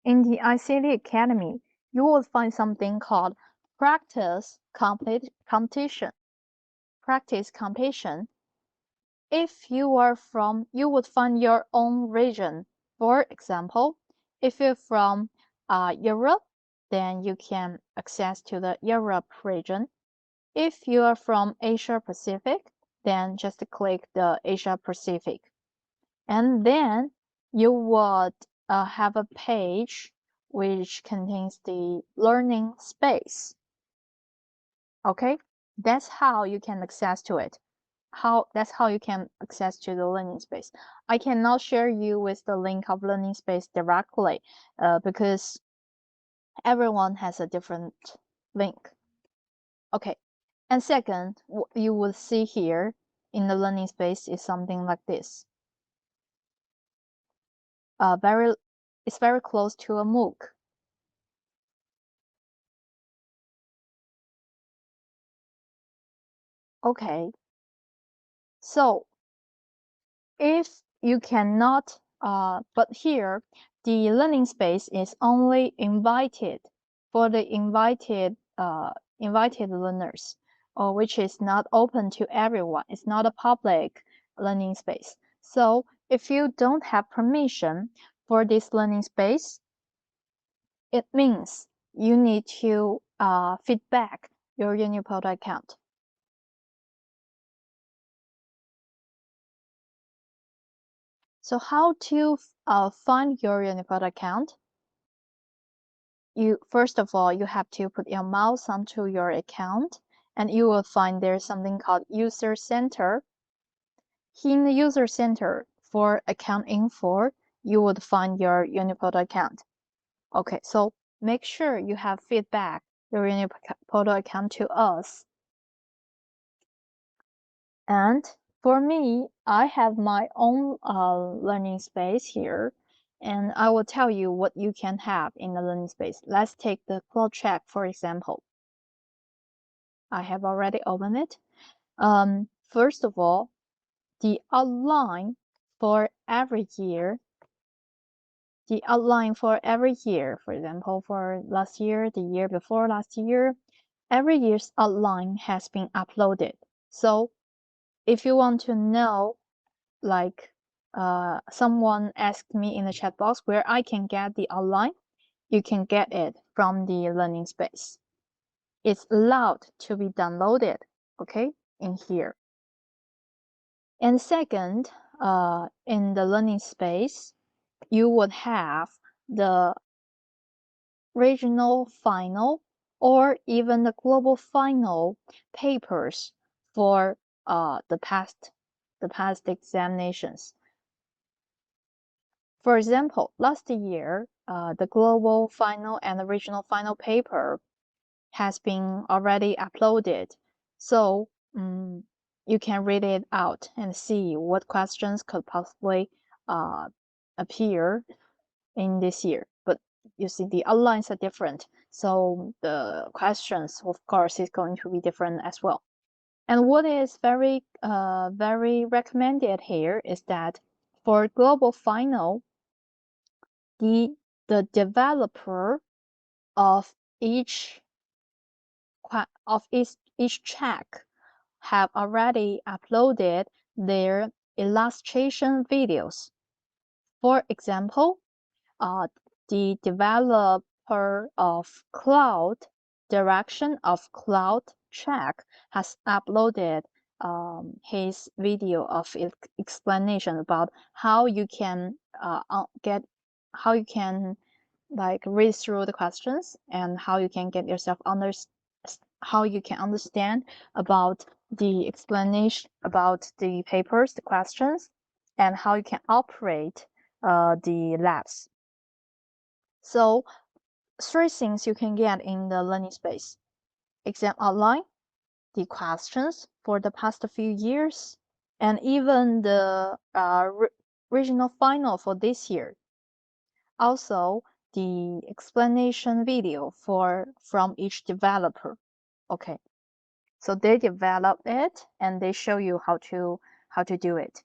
in the ICT Academy, you will find something called practice competition. Practice competition. If you would find your own region. For example, if you're from Europe, then you can access to the Europe region. If you are from Asia Pacific, then just click the Asia Pacific. And then you would have a page which contains the learning space. Okay, that's how you can access to it. That's how you can access to the learning space. I cannot share you with the link of learning space directly because everyone has a different link. Okay, and second, what you will see here in the learning space is something like this. It's very close to a MOOC. Okay, so if you cannot, but here the learning space is only invited for the invited learners, or which is not open to everyone. It's not a public learning space. So if you don't have permission for this learning space, it means you need to feedback your Unipoda account. So how to find your Unipoda account? First of all, you have to put your mouse onto your account and you will find there's something called User Center. In the User Center for account info, you would find your Unipoda account. Okay, so make sure you have feedback your Unipoda account to us. And for me, I have my own learning space here, and I will tell you what you can have in the learning space. Let's take the cloud check, for example. I have already opened it. First of all, the outline for every year, for example, for last year, the year before last year, every year's outline has been uploaded. So if you want to know, like someone asked me in the chat box where I can get the outline, you can get it from the learning space. It's allowed to be downloaded, okay, in here. And second, in the learning space, you would have the regional final or even the global final papers for the past examinations. For example, last year, the global final and the regional final paper has been already uploaded. So you can read it out and see what questions could possibly appear in this year. But you see the outlines are different. So the questions, of course, is going to be different as well. And what is very recommended here is that for global final, the developer of each track have already uploaded their illustration videos. For example, the developer of cloud direction of cloud track has uploaded his video of explanation about how you can like read through the questions and how you can get yourself how you can understand about the explanation about the papers, the questions, and how you can operate the labs. So 3 things you can get in the learning space: exam outline, the questions for the past few years, and even the regional final for this year. Also, the explanation video from each developer. Okay, so they develop it and they show you how to do it.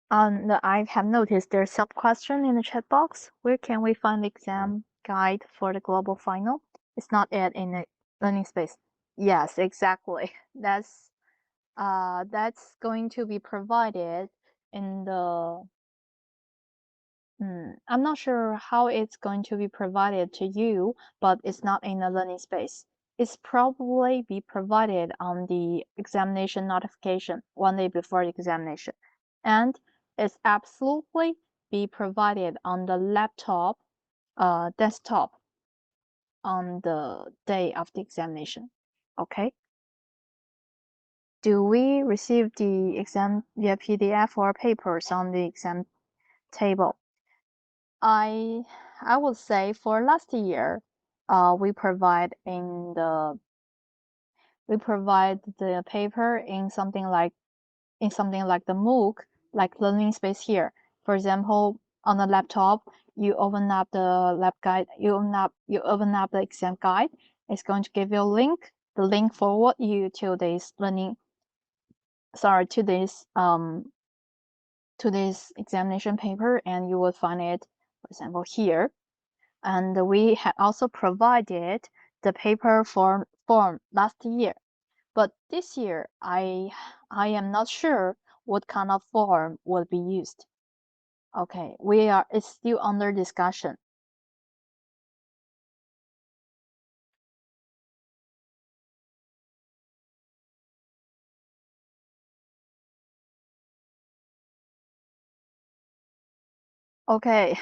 I have noticed there's some question in the chat box. Where can we find the exam guide for the global final? It's not it in the learning space. Yes, exactly. That's going to be provided in the I'm not sure how it's going to be provided to you, but it's not in the learning space. It's probably be provided on the examination notification 1 day before the examination. And it's absolutely be provided on the laptop, desktop on the day of the examination. Okay? Do we receive the exam via PDF or papers on the exam table? I would say for last year, we provide the paper in something like the MOOC, like learning space here. For example, on the laptop, you open up the lab guide, you open up the exam guide. It's going to give you a link. The link forward you to this to this examination paper, and you will find it, for example, here. And we had also provided the paper form last year. But this year, I am not sure what kind of form will be used. Okay, it's still under discussion. Okay,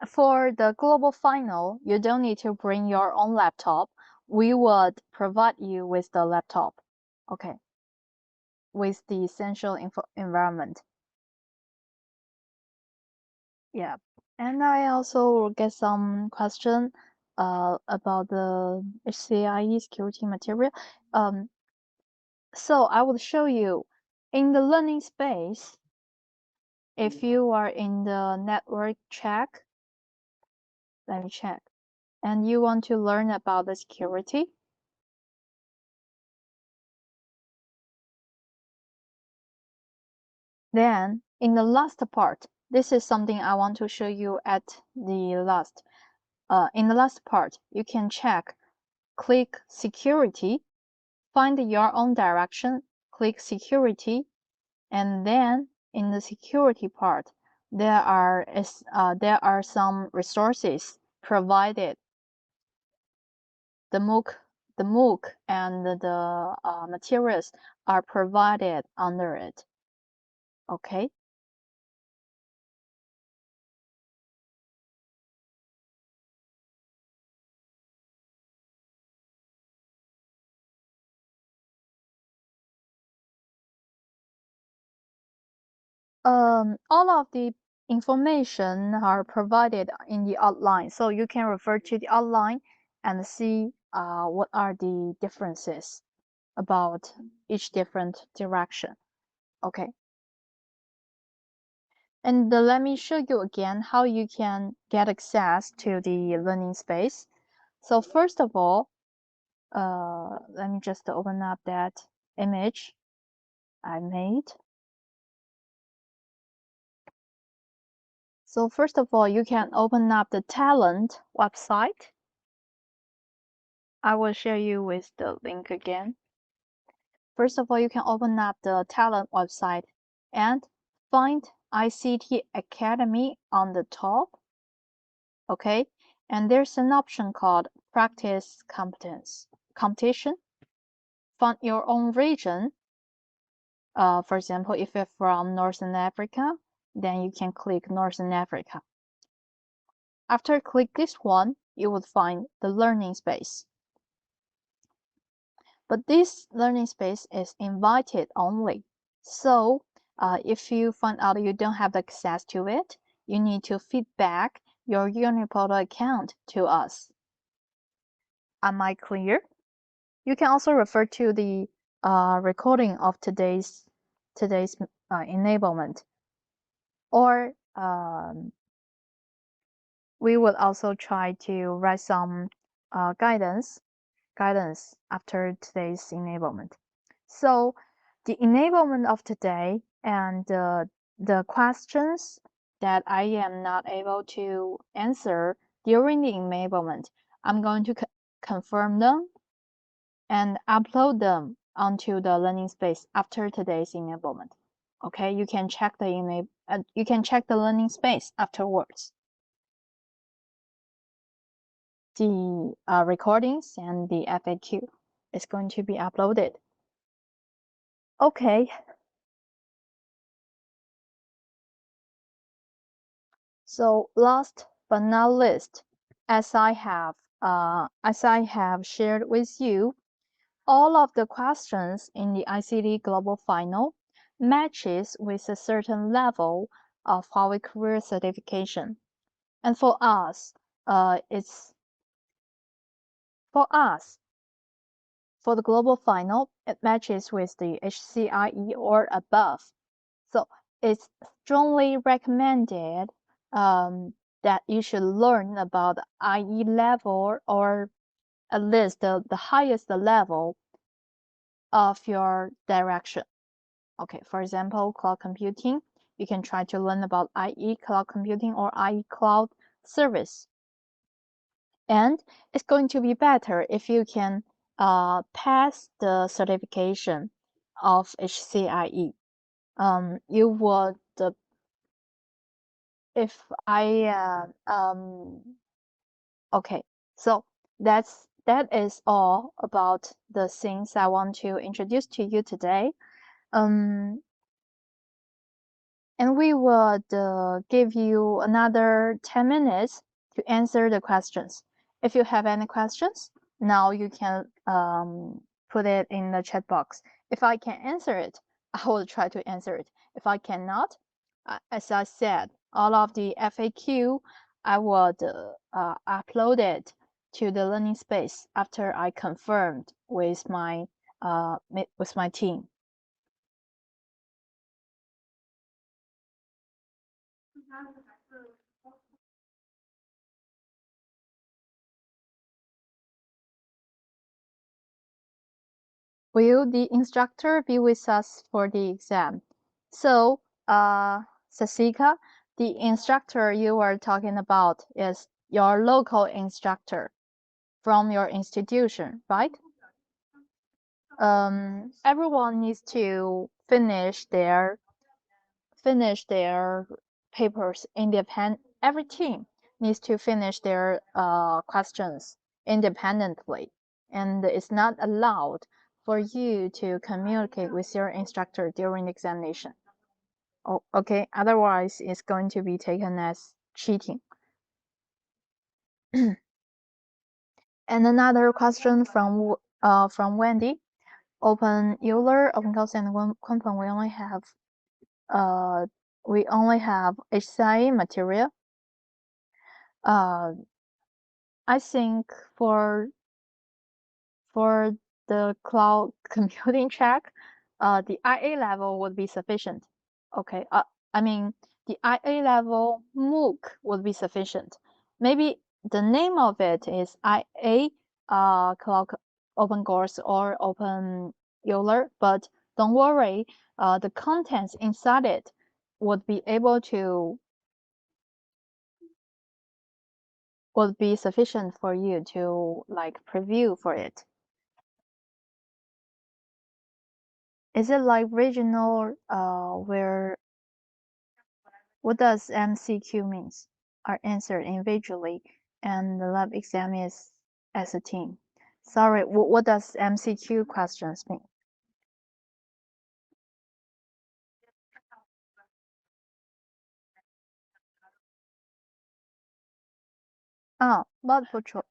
for the global final, you don't need to bring your own laptop. We would provide you with the laptop. Okay, with the essential environment. Yeah, and I also get some question about the HCIE security material. So I will show you in the learning space. If you are in the network check, let me check, and you want to learn about the security, then in the last part, this is something I want to show you at the last. In the last part, you can check, click security, find your own direction, click security, and then in the security part, there are some resources provided. The MOOC and the materials are provided under it. Okay. All of the information are provided in the outline, so you can refer to the outline and see what are the differences about each different direction. Okay. And let me show you again how you can get access to the learning space. So first of all, let me just open up that image I made. So first of all, you can open up the Talent website. I will share you with the link again. First of all, you can open up the Talent website and find ICT Academy on the top. Okay, and there's an option called Practice Competition. Find your own region. For example, if you're from Northern Africa, then you can click Northern Africa. After click this one, you will find the learning space. But this learning space is invited only. So if you find out you don't have access to it, you need to feedback your Uniportal account to us. Am I clear? You can also refer to the recording of today's enablement, or we would also try to write some guidance after today's enablement. So the enablement of today and the questions that I am not able to answer during the enablement, I'm going to confirm them and upload them onto the learning space after today's enablement. Okay, you can check the learning space afterwards. The recordings and the FAQ is going to be uploaded. Okay. So last but not least, as I have shared with you, all of the questions in the ICT Global Final matches with a certain level of Huawei Career Certification. And for us, for the Global Final, it matches with the HCIE or above. So it's strongly recommended that you should learn about IE level or at least the highest level of your direction. Okay, for example, cloud computing, you can try to learn about IE cloud computing or IE cloud service. And it's going to be better if you can pass the certification of HCIE. You would if I okay, so that is all about the things I want to introduce to you today. And we would give you another 10 minutes to answer the questions. If you have any questions, now you can put it in the chat box. If I can answer it, I will try to answer it. If I cannot, as I said, all of the FAQ, I would upload it to the learning space after I confirmed with my team. Will the instructor be with us for the exam? So, Sasika, the instructor you are talking about is your local instructor from your institution, right? Everyone needs to finish their papers independent. Every team needs to finish their questions independently, and it's not allowed for you to communicate with your instructor during the examination. Oh, okay, otherwise it's going to be taken as cheating. And another question from Wendy. Open Euler, Open Gauss, and Quantum. We only have HCI material. I think for the cloud computing track, the IA level would be sufficient. Okay, I mean the IA level MOOC would be sufficient. Maybe the name of it is IA cloud open course or open Euler, but don't worry, the contents inside it would be sufficient for you to like preview for it. Is it like regional where what does MCQ means are answered individually and the lab exam is as a team? Sorry, what does MCQ questions mean? Oh, multiple choice.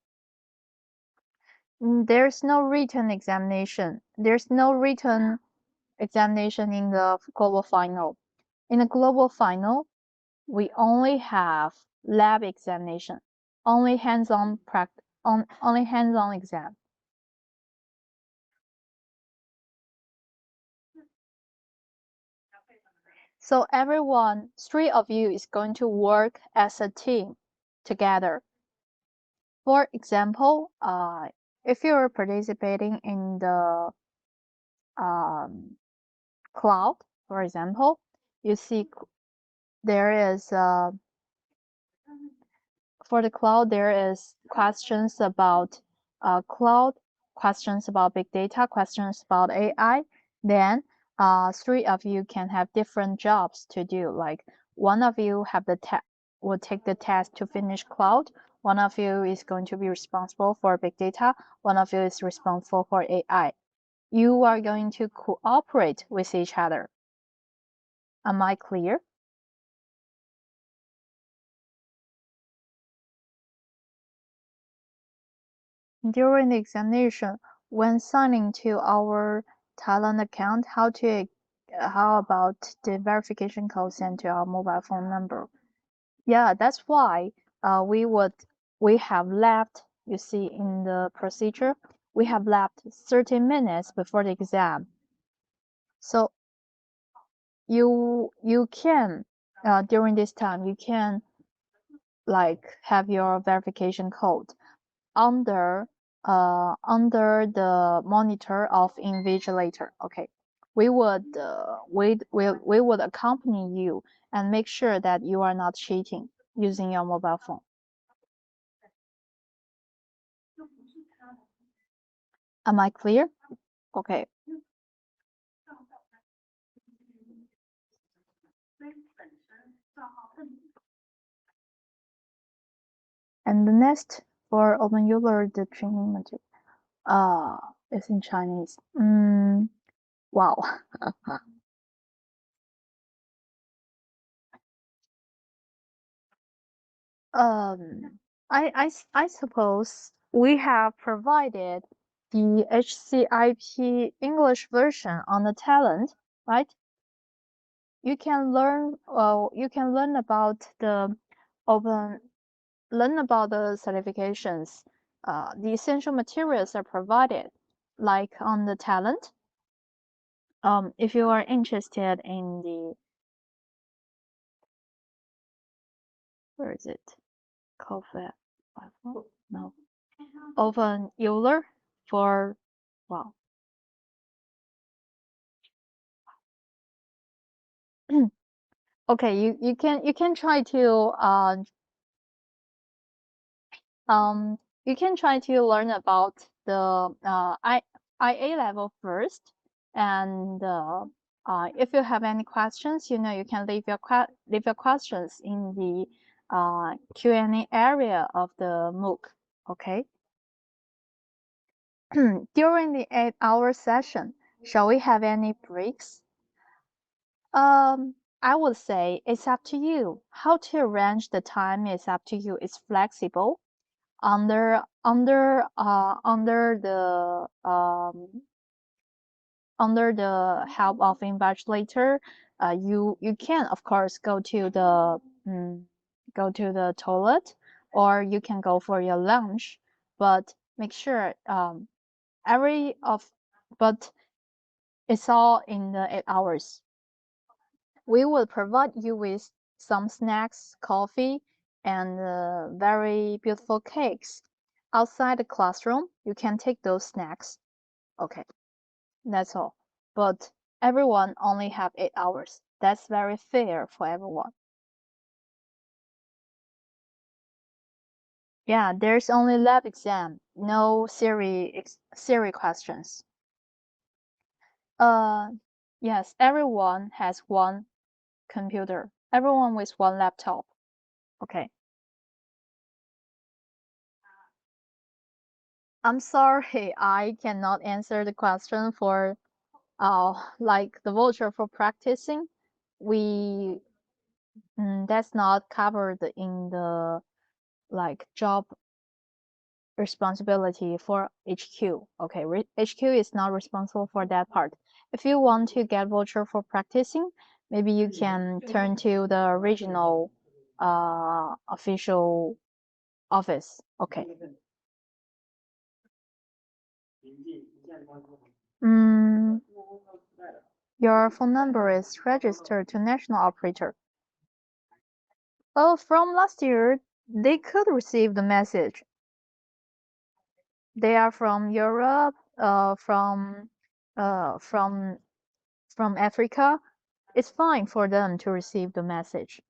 There's no written examination. There's no written examination in the global final. In the global final, we only have lab examination, only hands-on exam. So everyone, 3 of you is going to work as a team. together. For example, if you're participating in the cloud, for example, you see there is for the cloud there is questions about cloud, questions about big data, questions about AI. Then three of you can have different jobs to do. Like one of you have will take the test to finish cloud. One of you is going to be responsible for big data. One of you is responsible for AI. You are going to cooperate with each other. Am I clear? During the examination, when signing to our Thailand account, how about the verification code sent to our mobile phone number? Yeah, that's why we have left, you see in the procedure, we have left 30 minutes before the exam. So you can during this time you can like have your verification code under the monitor of invigilator. Okay, we would accompany you and make sure that you are not cheating using your mobile phone. Am I clear? Okay. And the next for open Euler, the training material is in Chinese. Wow. I suppose we have provided the HCIP English version on the talent, right? You can learn about the open learn about the certifications. The essential materials are provided, like on the talent. If you are interested in the where is it? Coffee platform? No. Open Euler for wow. Okay, you can try to you can try to learn about the IA level first, and if you have any questions, you can leave your questions in the Q&A area of the MOOC. Okay. During the 8-hour session, shall we have any breaks? I would say it's up to you. How to arrange the time is up to you. It's flexible. Under the help of invigilator, you can of course go to the toilet, or you can go for your lunch, but make sure but it's all in the 8 hours. We will provide you with some snacks, coffee, and very beautiful cakes. Outside the classroom, you can take those snacks. Okay, that's all. But everyone only have 8 hours. That's very fair for everyone. Yeah, there's only lab exam, no theory questions. Yes, everyone has one computer. Everyone with one laptop. Okay. I'm sorry, I cannot answer the question for like the voucher for practicing. We that's not covered in the like job responsibility for HQ. Okay, HQ is not responsible for that part. If you want to get voucher for practicing, maybe you can turn to the regional official office. Okay. Mm, your phone number is registered to national operator. Oh, from last year, they could receive the message. They are from Europe, uh, from from Africa. It's fine for them to receive the message.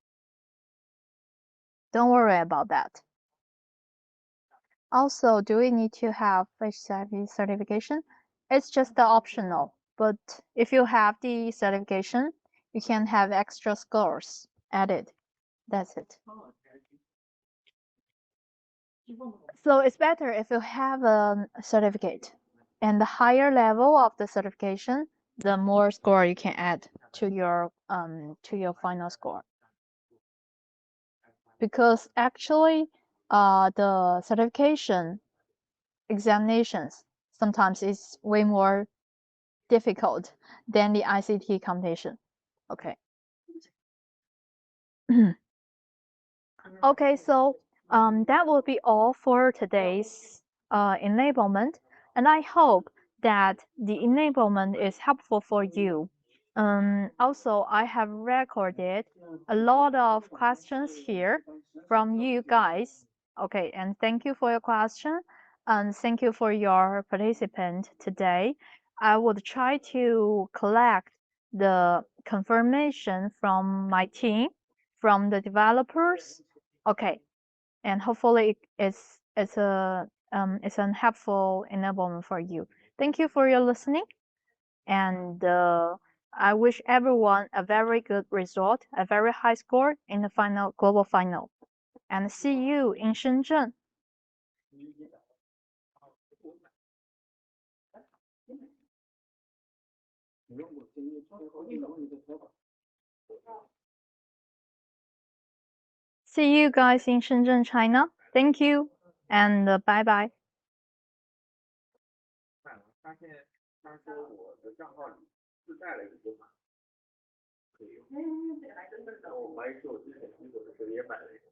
Don't worry about that. Also, do we need to have HIV certification? It's just the optional, but if you have the certification, you can have extra scores added. That's it. So it's better if you have a certificate, and the higher level of the certification, the more score you can add to your final score. Because actually, the certification examinations sometimes is way more difficult than the ICT competition. Okay. Okay, so that will be all for today's enablement, and I hope that the enablement is helpful for you. Also, I have recorded a lot of questions here from you guys. Okay, and thank you for your question, and thank you for your participant today. I would try to collect the confirmation from my team, from the developers. Okay, and hopefully it's an helpful enablement for you. Thank you for your listening, and I wish everyone a very good result, a very high score in the final global final, and see you in Shenzhen. See you guys in Shenzhen, China. Thank you, and bye bye. 发现他说我的账号里自带了一个码，可以用。我还是我之前苹果的时候也买了一个。